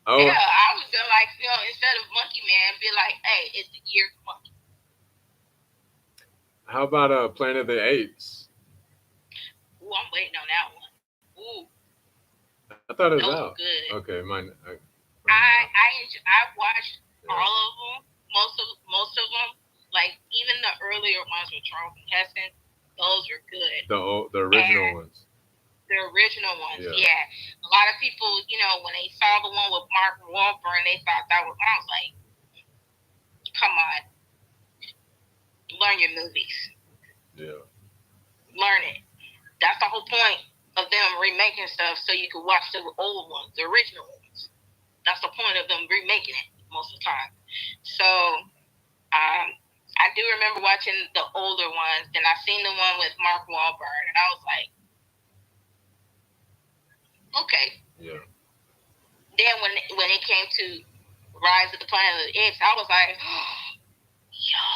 Oh, Yeah, I was gonna like instead of Monkey Man, be like, hey, it's the year monkey. how about Planet of the Apes? Ooh, I'm waiting on that one. Ooh, I thought it was those out. were good. Okay, mine I watched yeah. all of them, most of them, like even the earlier ones with Charlton Heston. Those were good, The original and ones. the original ones, Yeah. yeah. A lot of people, when they saw the one with Mark Wahlberg, they thought that was. I was like, come on, learn your movies, Yeah. learn it. That's the whole point of them remaking stuff, so you can watch the old ones, the original ones. That's the point of them remaking it most of the time. So I do remember watching the older ones. Then I seen the one with Mark Wahlberg, and I was like, okay. Yeah. Then when it came to Rise of the Planet of the Apes, I was like, yo,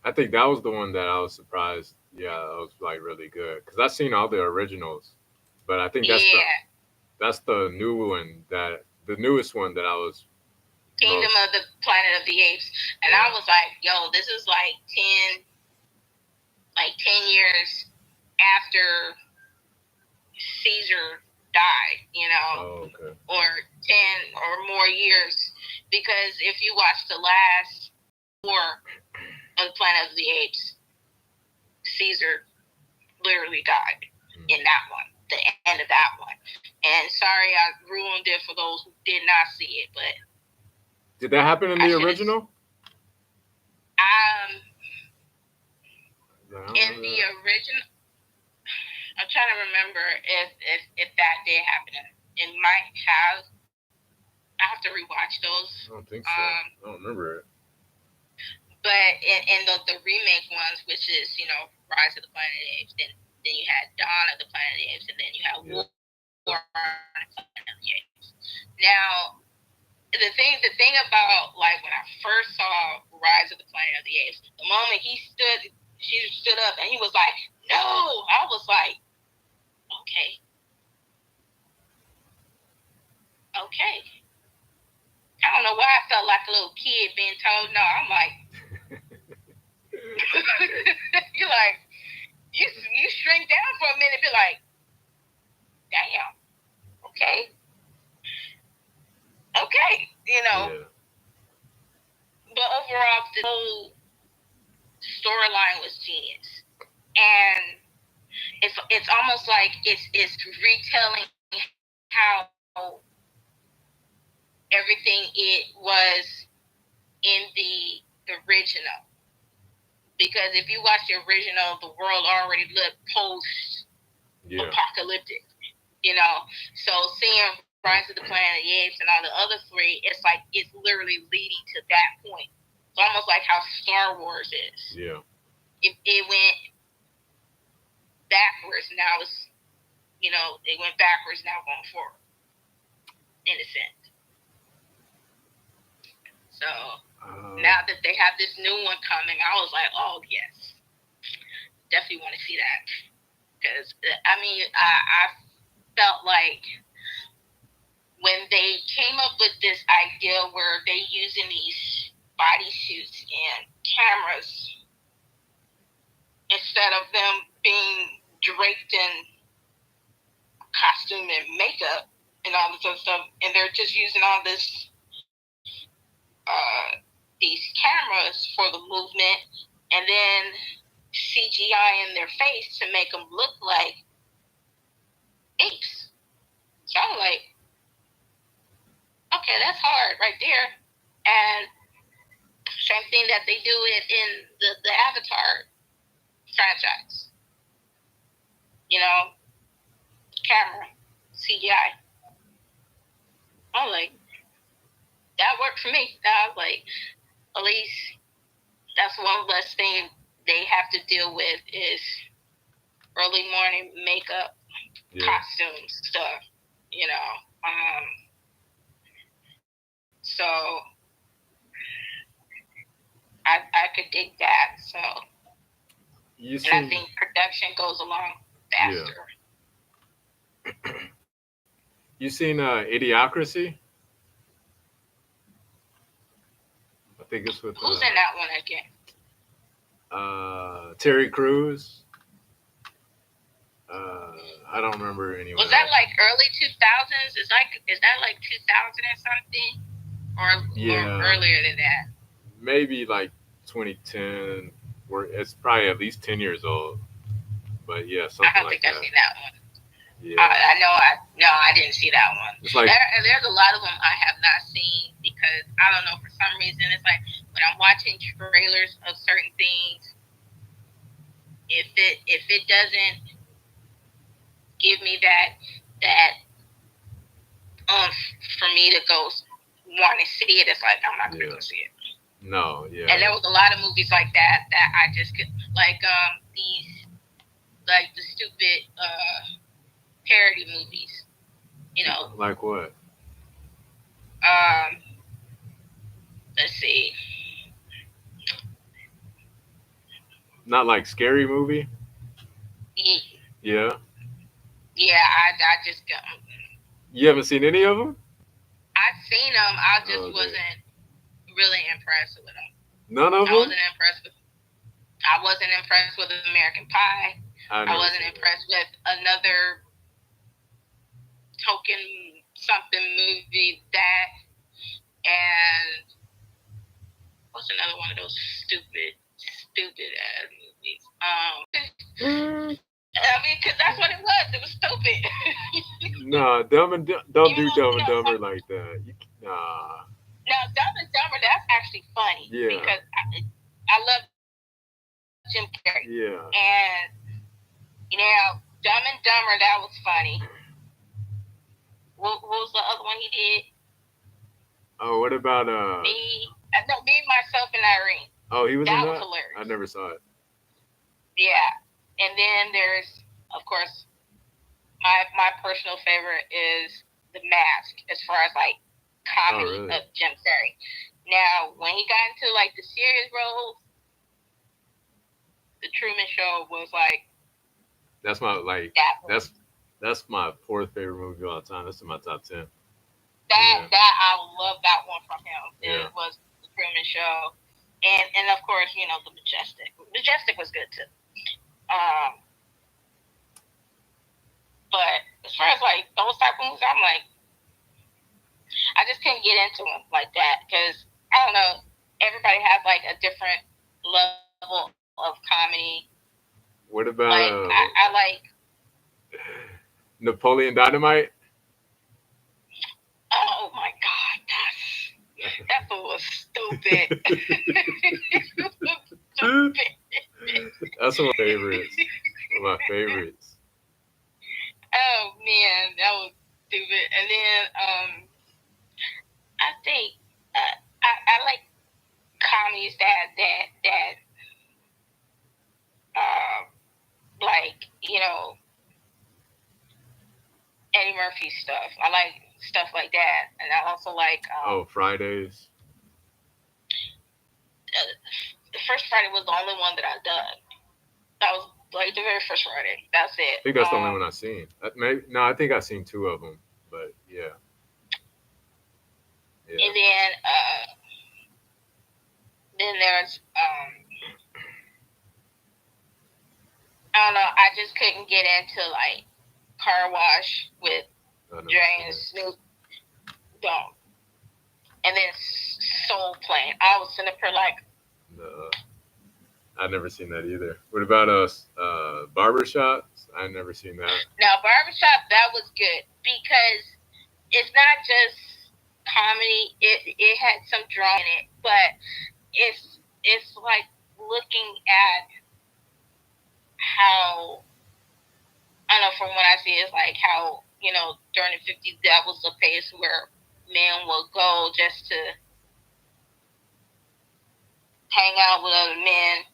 I think that was the one that I was surprised. Yeah, that was like really good because I've seen all the originals, but I think yeah, that's the new one that the newest one that I was Kingdom most of the Planet of the Apes, and I yeah. was like, yo, this is like 10 years after Caesar died, Oh, okay. or 10 or more years. Because if you watch the last war of the Planet of the Apes, Caesar literally died Mm. in that one, the end of that one. And sorry I ruined it for those who did not see it, but Did that happen in I the should have. original? No, I don't In remember the that. original, I'm trying to remember if that did happen. It might have. I have to rewatch those. I don't think so. Um, I don't remember it. but in the remake ones, which is Rise of the Planet of the Apes, then you had Dawn of the Planet of the Apes, and then you had Yeah. War on the Planet of the Apes. Now, the thing about like when I first saw Rise of the Planet of the Apes, the moment she stood up, and he was like, "No!" I was like, "Okay, okay." I don't know why I felt like a little kid being told no. I'm like, you're like, you shrink down for a minute, be like, damn, okay, okay, Yeah. But overall, the whole storyline was genius, and it's almost like it's retelling how everything it was in the original. Because if you watch the original, the world already looked post Yeah. apocalyptic, you know. So seeing Rise of the Planet of the Apes and all the other three, it's like it's literally leading to that point. It's almost like how Star Wars is. Yeah. It went backwards, now it's it went backwards, now going forward, in a sense. So now that they have this new one coming, I was like, oh yes, definitely want to see that. Because I mean, I felt like when they came up with this idea where they using these bodysuits and cameras instead of them being draped in costume and makeup and all this other stuff, and they're just using all these cameras for the movement, and then CGI in their face to make them look like apes. So I was like, okay, that's hard right there. And same thing that they do it in the Avatar franchise. Camera, CGI. I'm like, that worked for me. I was like, at least that's one less thing they have to deal with is early morning makeup, Yeah. costumes, stuff. You know, so I could dig that. So, You and I seen? think production goes along Yeah. faster. You seen Idiocracy? I think it's with Who's in that one again? Terry Crews. Uh, I don't remember anyone Was that else. like early 2000s? Is that like 2000 or something, or Yeah, earlier than that? maybe like 2010. Where it's probably at least 10 years old. But yeah, I something don't like think I've that. seen that one. Yeah, I know I no, I didn't see that one. it's like There's a lot of them I have not seen because I don't know, for some reason it's like when I'm watching trailers of certain things, if it doesn't give me that for me to go want to see it, it's like I'm not gonna yeah, go see it. no, And yeah, there was a lot of movies like that I just could like these like the stupid parody movies, you know. like what? Um, let's see. Not like scary movie. Yeah, Yeah, I just you haven't seen any of them? I've seen them. I just Okay, wasn't really impressed with them. none of I them. wasn't impressed with. I wasn't impressed with American Pie. I I never wasn't seen that. impressed with another token something movie that, and what's another one of those stupid ass movies? I mean, because that's what it was. It was stupid. Nah, don't Even do though Dumb and Dumber like that. Nah, now Dumb and Dumber, that's actually funny yeah, because I love Jim Carrey, yeah. and Dumb and Dumber, that was funny. What was the other one he did? Oh, what about No, me, myself, and Irene. Oh, he was in That was that. I hilarious. never saw it. Yeah, and then there's, of course, my personal favorite is The Mask, as far as like Oh, comedy really? of Jim Carrey. Now, when he got into like the serious roles, The Truman Show was like That's my like. that one. That's my fourth favorite movie of all time. That's in my top 10. Yeah, That I love that one from him. yeah. It was The Truman Show, and of course The Majestic. Majestic was good too. Um, but as far as like those type of movies, I'm like I just couldn't get into them like that because I don't know. Everybody has like a different level of comedy. What Like about I like Napoleon Dynamite? oh my god, that was stupid. That's one of my favorites. One of my favorites. Oh man, that was stupid. And then I think I like comedies that um like Eddie Murphy stuff. I like stuff like that, and I also like Oh, Fridays. the first Friday was the only one that I done. That was like the very first Friday. That's I it. think that's the only one I've seen. Maybe no, I think I've seen two of them. But yeah, yeah. And then there's I don't know. I just couldn't get into like Car Wash with I never Dre seen and it. Snoop Dogg, and then Soul Plane. I was sitting up here like, No, I've never seen that either. What about us? Barbershop? I've never seen that. now Barbershop, that was good because it's not just comedy. It had some drama in it, but it's like looking at how I don't know, from what I see, it's like how during the 50s that was the place where men would go just to hang out with other men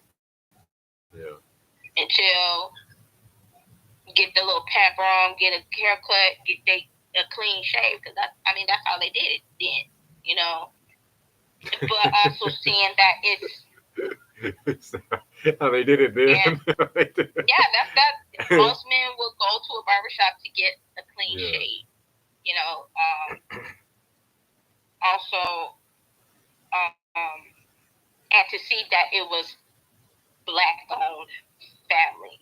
Yeah. until get the little pamper on, get a haircut, get they a clean shave, because I mean that's how they did it then, you know. But also seeing that it's How they did it and then. yeah, that's that. Most men will go to a barbershop to get a clean Yeah. shave, you know. Also, and to see that it was black-owned family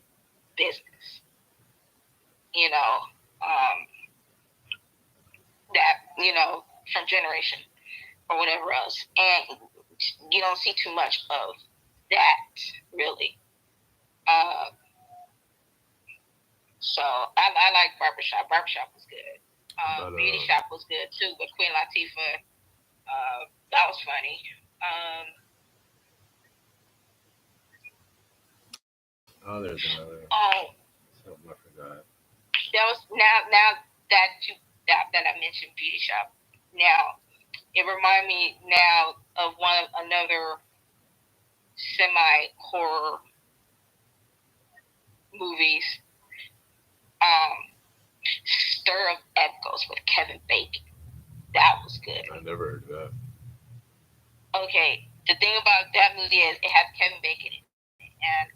business, you know, that from generation or whatever else, and you don't see too much of that really. Uh, so I like barbershop. Barbershop was good. But Beauty shop was good too, with Queen Latifah. That was funny. oh, there's another Oh, something I forgot. that was now that I mentioned beauty shop. Now it reminded me now of another semi horror movies. Um, Stir of Echoes with Kevin Bacon. That was good. I never heard of that. Okay, the thing about that movie is it has Kevin Bacon in it, and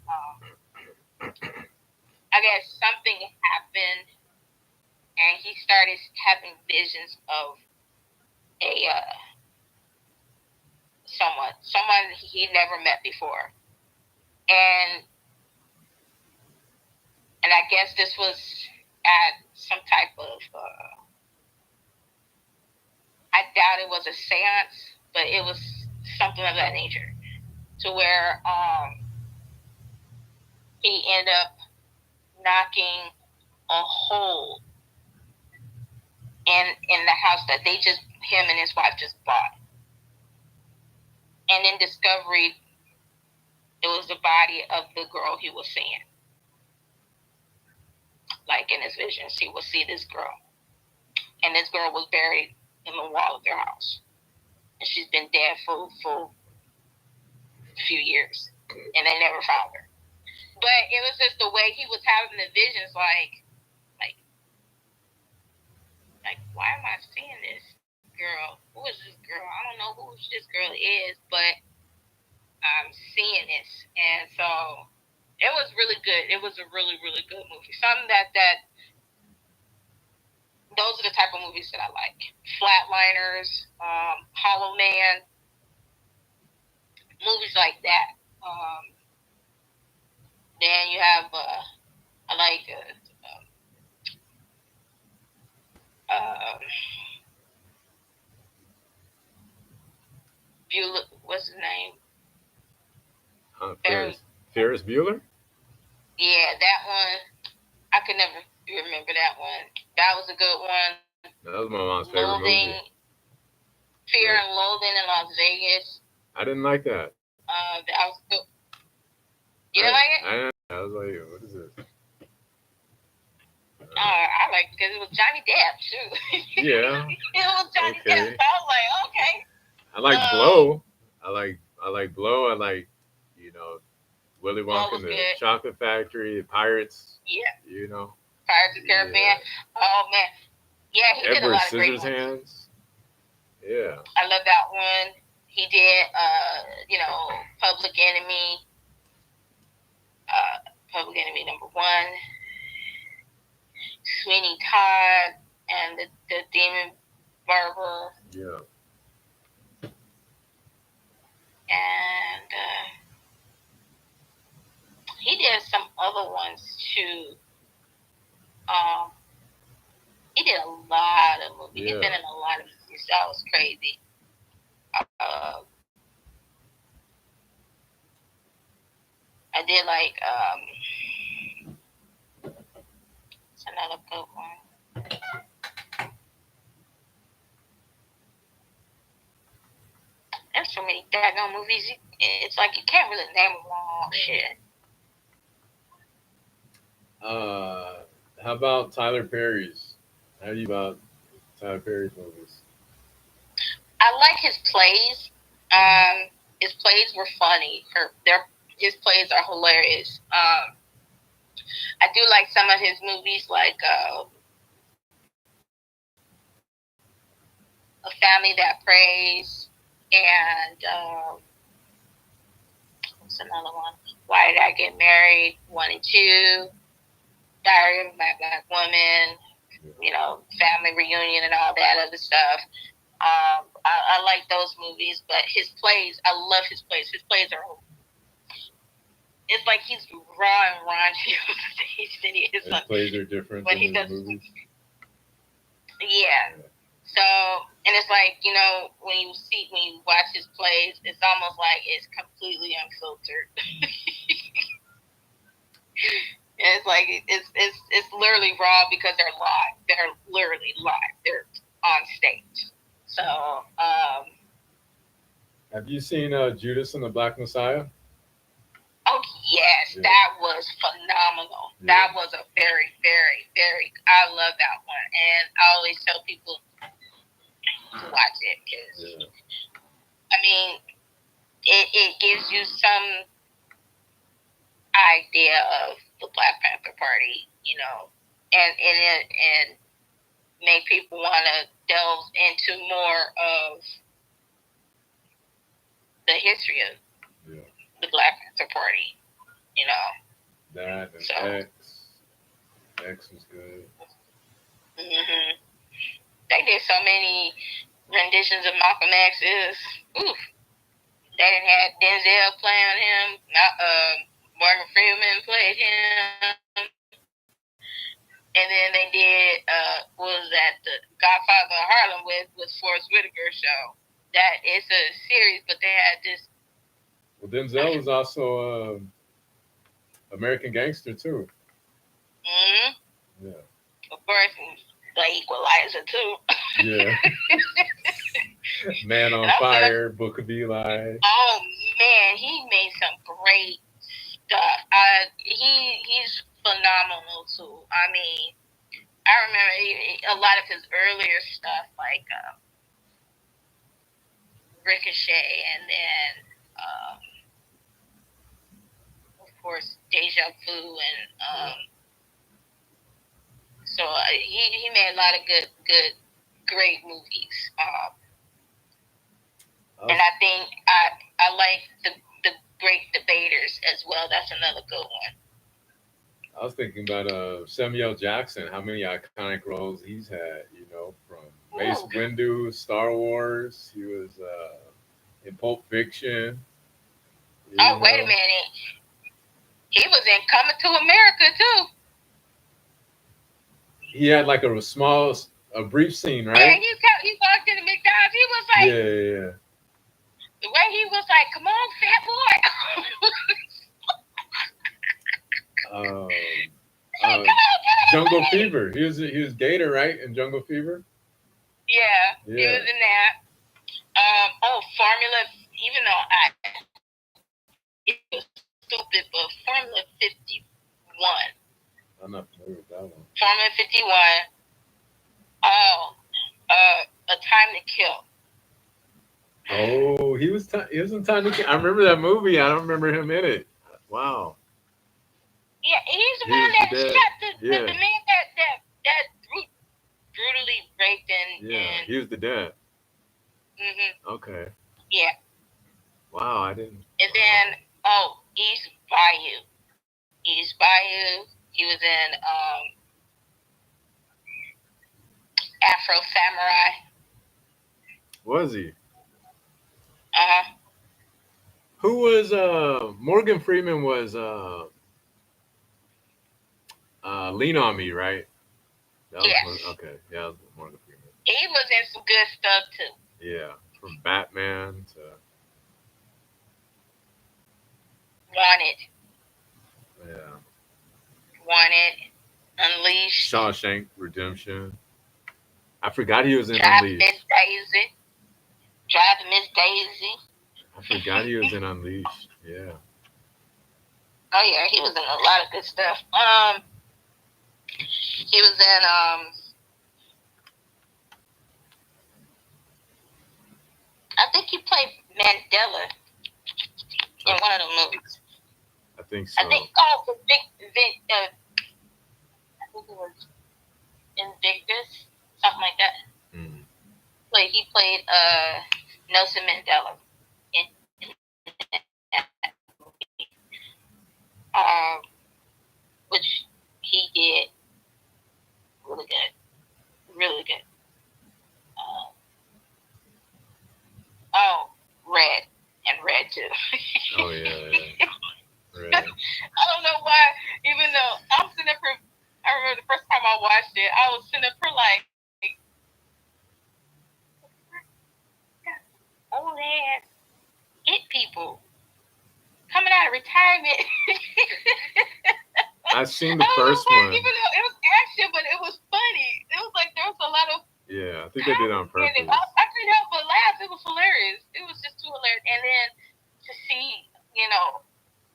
I guess something happened, and he started having visions of a someone he never met before, and I guess this was at some type of I doubt it was a seance, but it was something of that nature, to where he ended up knocking a hole in the house that him and his wife just bought. And in discovery, it was the body of the girl he was seeing. Like in his visions, he would see this girl. And this girl was buried in the wall of their house. And she's been dead for a few years. And they never found her. But it was just the way he was having the visions, like, why am I seeing this girl? Who is this girl? I don't know who this girl is, but I'm seeing this. And so it was really good. It was a really, really good movie. Something that those are the type of movies that I like. Flatliners, Hollow Man, movies like that. Then you have I like Bueller. What's his name? Ferris Bueller? Yeah, that one. I could never remember that one. That was a good one. That was my mom's favorite Loathing, movie. Fear and Loathing in Las Vegas. I didn't like that. That was good. You didn't like it? I was like, what is this? I liked it because it was Johnny Depp too. Yeah. It was Johnny Depp. So I was like, okay. I like Blow. I like Blow. I like, Willy Wonka and the good. Chocolate Factory, Pirates. Yeah. Pirates of the Caribbean. Yeah. Oh man. Yeah, he did a lot of great ones. Hands. Yeah. I love that one. He did Public Enemy. Public Enemy #1. Sweeney Todd and the Demon Barber. Yeah. And he did some other ones too. He did a lot of movies. Yeah. He's been in a lot of movies. That was crazy. I did like it's another good one. There's so many daggone movies. It's like you can't really name them all. Shit. How about Tyler Perry's? How do you about Tyler Perry's movies? I like his plays. His plays were funny. His plays are hilarious. I do like some of his movies, like A Family That Prays, and what's another one? Why Did I Get Married? 1 and 2, Diary of a Mad Black Woman. Family Reunion and all that other stuff. I like those movies, but his plays, I love his plays. His plays are, it's like he's raw and raunchy on stage than he is. His plays are different than his movies. Yeah. So, and it's like, when you watch his plays, it's almost like it's completely unfiltered. It's like it's literally raw because they're live. They're literally live. They're on stage. So, have you seen Judas and the Black Messiah? Oh yes, yeah. That was phenomenal. Yeah. That was a very, very, very. I love that one, and I always tell people to watch it because, I mean, it gives you some idea of the Black Panther Party, and make people want to delve into more of the history of the Black Panther Party, That and X was good. Mm-hmm. They did so many renditions of Malcolm X's. Oof. They didn't have Denzel playing him. Morgan Freeman played him. And then they did, what was that, The Godfather of Harlem with Forrest Whitaker show. That is a series, but they had this. Well, Denzel was also American Gangster, too. Mm-hmm. Yeah. Of course, The Equalizer, too. Yeah. Man on Fire, Book of Eli. Oh, man, he made some great stuff. He's phenomenal, too. I mean, I remember a lot of his earlier stuff, like Ricochet, and then, of course, Deja Vu, and so he made a lot of great movies. And I think I like the Great Debaters as well. That's another good one. I was thinking about Samuel Jackson, how many iconic roles he's had, from Mace Windu, Star Wars. He was in Pulp Fiction. Oh, wait a minute. He was in Coming to America, too. He had like a brief scene, right? Yeah, he walked into McDonald's. He was like... Yeah. The way he was like, come on, fat boy. Jungle Fever. He was Gator, right? In Jungle Fever. Yeah, he was in that. Formula. Even though it was stupid, but Formula 51. I'm not familiar with that one. Formula 51. A Time to Kill. Oh, he was in Time to Kill. I remember that movie. I don't remember him in it. Wow. Yeah, he's the one that shot the man that brutally raped and... Yeah, he was the dad. Mm-hmm. Okay. Yeah. Wow, I didn't... And then, East Bayou. East Bayou. He was in Afro Samurai. Was he? Uh-huh. Who was Morgan Freeman was Lean on Me, right? Yes. Okay. Yeah, that was Morgan Freeman. He was in some good stuff too. Yeah. From Batman to Wanted. Yeah. Wanted. Unleashed. Shawshank Redemption. I forgot he was in Drive Unleashed. Miss Daisy. Drive Miss Daisy. I forgot he was in Unleashed. Yeah. Oh yeah, he was in a lot of good stuff. He was in I think he played Mandela in I, one of the movies. I think I think so. I think it was Invictus, something like that. Mm. He played Nelson Mandela in that movie, um, which he did really good, really good. Uh, oh, Red and Red too. Oh yeah, yeah. Right. I don't know why, even though I'm sitting up for, I remember the first time I watched it, I was sitting up for like, old ass it people coming out of retirement. I've seen I the don't know first why, one. even though it was action, but it was funny. It was like there was a lot of Yeah, I think they did it on comedy in it. I, purpose. I couldn't help but laugh. It was hilarious. It was just too hilarious. And then to see,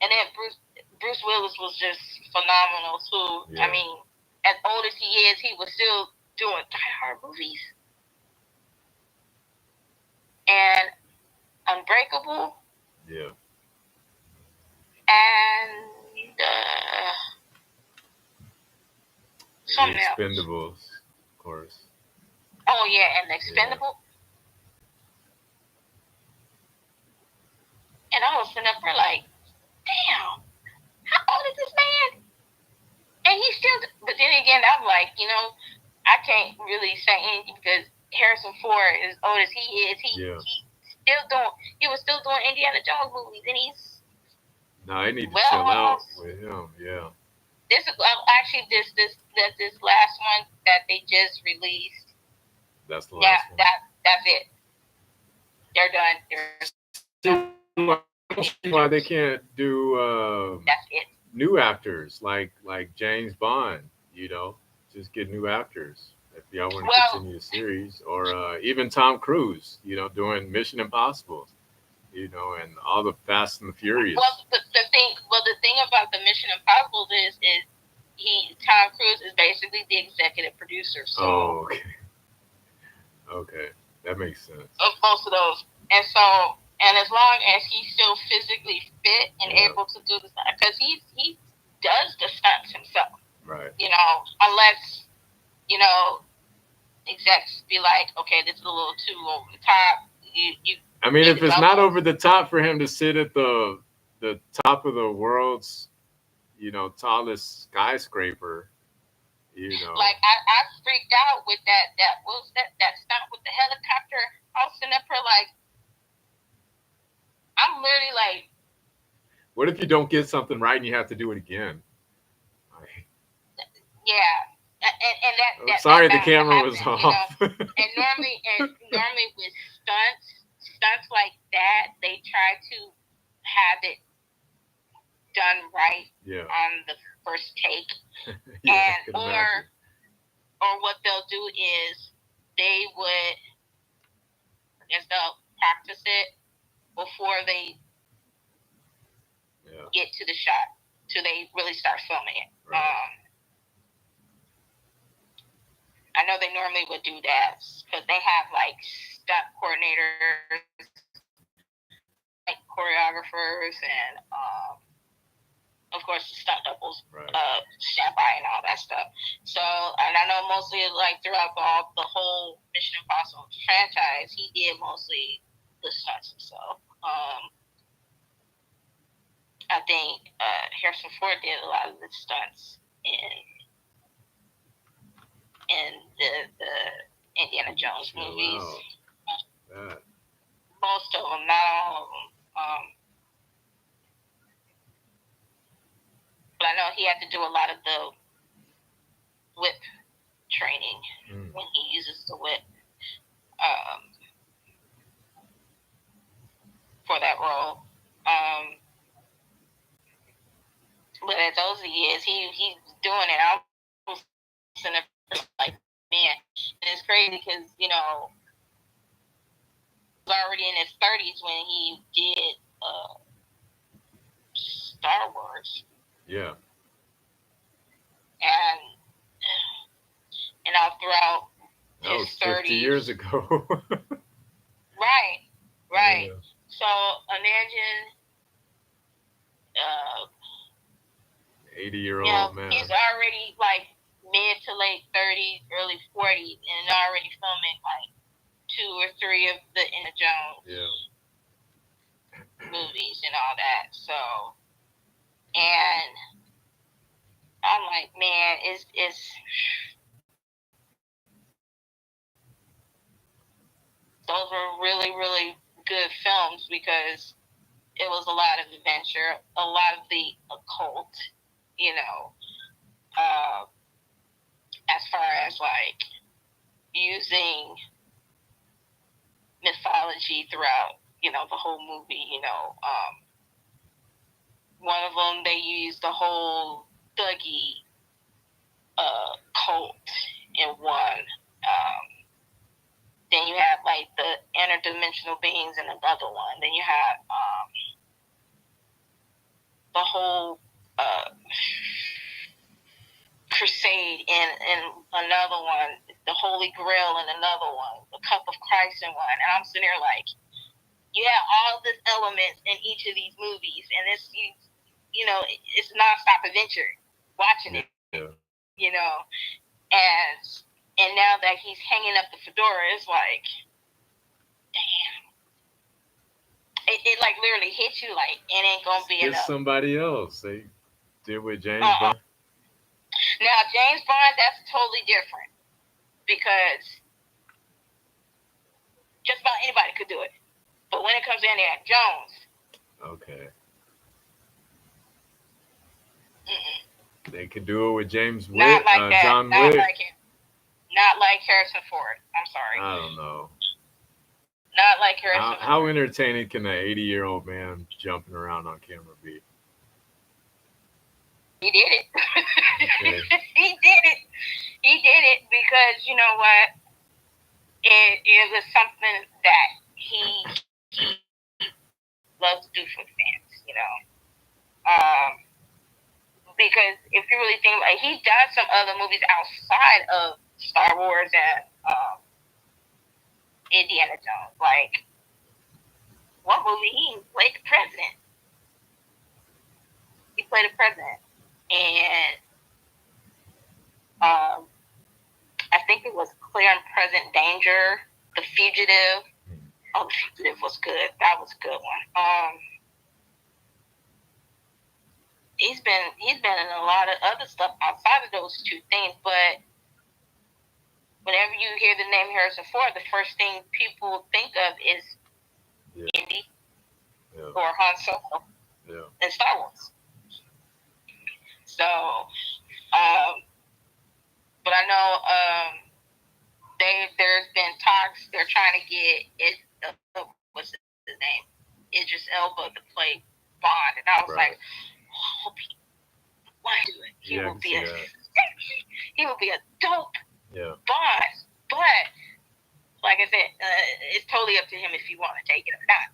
and then Bruce Willis was just phenomenal too. I Yeah. mean, as old as he is, he was still doing Die Hard movies and Unbreakable Yeah. and And the something else. Expendables, of course. Oh yeah, and Yeah. Expendable. And I was sitting up there like, damn, how old is this man? And he's still. But then again, I'm like, I can't really say anything because Harrison Ford, as old as he is, Yeah. he was still doing Indiana Jones movies, and he's No, I need to well chill out almost. with him. Yeah. This actually this last one that they just released. That's the Yeah, last one. that's it. They're done. There's no I don't see why they can't do That's it. new actors like James Bond. Just get new actors if y'all want to Well, continue the series, or even Tom Cruise. Doing Mission Impossible. And all the Fast and the Furious. the thing about the Mission Impossible is Tom Cruise is basically the executive producer, so Oh, okay. Okay, that makes sense. of most of those, and as long as he's still physically fit and Yeah. able to do the stuff, because he does the stunts himself, Right. unless you know execs be like, okay, this is a little too over the top. You I mean, need if to it's not double. over the top for him to sit at the top of the world's tallest skyscraper, I freaked out with that what was that stunt with the helicopter. I was sitting up here like I'm literally like, what if you don't get something right and you have to do it again? yeah, and I'm that sorry, the bound to camera was happen, off. And normally with stunts like that, they try to have it done right Yeah. on the first take, Yeah, I and can imagine. or what they'll do is they would, I guess they'll practice it before they Yeah. get to the shot, till they really start filming it. Right. I know they normally would do that because they have like stunt coordinators, like choreographers, and of course the stunt doubles, Right. stand by and all that stuff. So, and I know mostly like throughout the whole Mission Impossible franchise, he did mostly the stunts himself. I think Harrison Ford did a lot of the stunts in the Indiana Jones Chill movies. out. That. Most of them, not all of them. But I know he had to do a lot of the whip training when he uses the whip for that role. But as old as he is, he's doing it. I was like, man, and it's crazy because he was already in his 30s when he did Star Wars. Yeah. And all throughout That his was 50 30s. years ago. Right. Yeah. So imagine Uh, 80-year-old man. he's already like mid to late 30s, early 40s, and already filming like 2 or 3 of the Indiana Jones movies and all that. So, and I'm like, man, those were really, really good films because it was a lot of adventure, a lot of the occult, you know, as far as like using mythology throughout, the whole movie, one of them they used the whole Dougie cult in one. Then you have like the interdimensional beings in another one. Then you have the whole crusade in another one, the Holy Grail in another one, the Cup of Christ in one. And I'm sitting there like, you have all these elements in each of these movies, and it's nonstop adventure watching it. And now that he's hanging up the fedora, it's like, damn. It like literally hits you like it ain't gonna be enough. It's somebody else. They did with James Bond. Now James Bond, that's totally different because just about anybody could do it. But when it comes to Indiana Jones, okay, they could do it with James Wick, not like that. John not Wick. Like him. Not like Harrison Ford. I'm sorry. I don't know. Not like Harrison Ford. How entertaining can an 80-year-old man jumping around on camera be? He did it. Okay. He did it because you know what? It was something that he loves to do for the fans, because if you really think like he's done some other movies outside of Star Wars and Indiana Jones. Like one movie he played the president. He played a president. And I think it was Clear and Present Danger, The Fugitive. Oh, The Fugitive was good. That was a good one. He's been in a lot of other stuff outside of those two things, but whenever you hear the name Harrison Ford, the first thing people think of is Indy or Han Solo and Star Wars. So, but I know there's been talks. They're trying to get what's his name, Idris Elba to play Bond, and I was like, why do it? He will be a dope Bond. But like I said, it's totally up to him if he want to take it or not.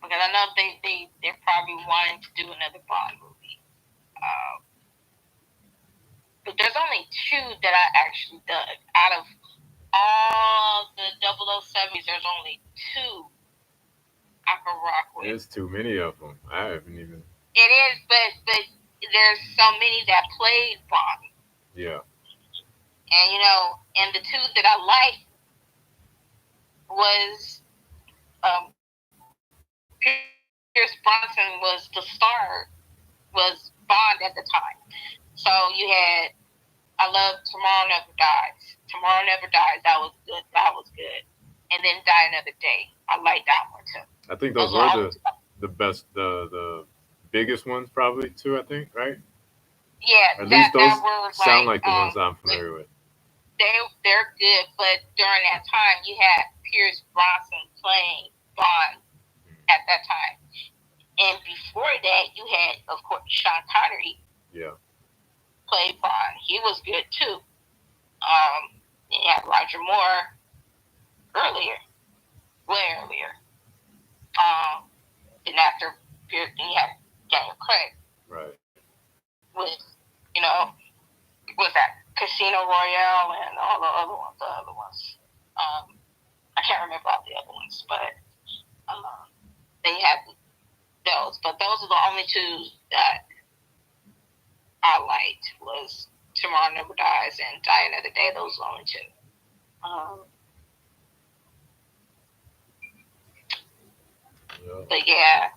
Because I know they're probably wanting to do another Bond movie. But there's only 2 that I actually dug. Out of all the 007s, there's only 2 I can rock with. There's too many of them. I haven't even. It is, but there's so many that played Bond. Yeah. And and the 2 that I liked was Pierce Brosnan was the star, was Bond at the time. So you had, I love Tomorrow Never Dies. Tomorrow Never Dies. That was good. And then Die Another Day. I like that one too. I think those were the best, the biggest ones probably too. I think, right? Yeah. At least those sound like the um, ones I'm familiar with. They're good, but during that time you had Pierce Brosnan playing Bond at that time. And before that, you had, of course, Sean Connery. Yeah. Played Bond. He was good too. You had Roger Moore way earlier. And after you had Daniel Craig. Right. With was that Casino Royale and all the other ones. I can't remember all the other ones, but They have those, but those are the only two that I liked was Tomorrow Never Dies and Die Another Day. Those are the only two. But yeah.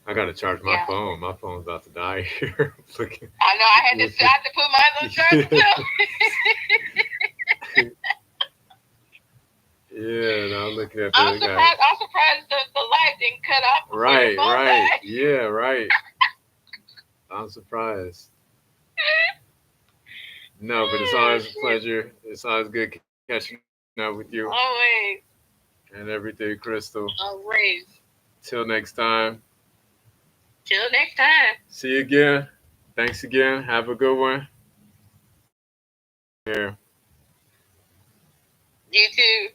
I gotta charge my phone. My phone's about to die here. I know. I had to put mine on charge too. Yeah, and I'm looking at the. I'm surprised the light didn't cut off. Right. Yeah, right. I'm surprised. No, but it's always a pleasure. It's always good catching up with you. Always. And everything, Crystal. Always. Till next time. Till next time. See you again. Thanks again. Have a good one. Here. You too.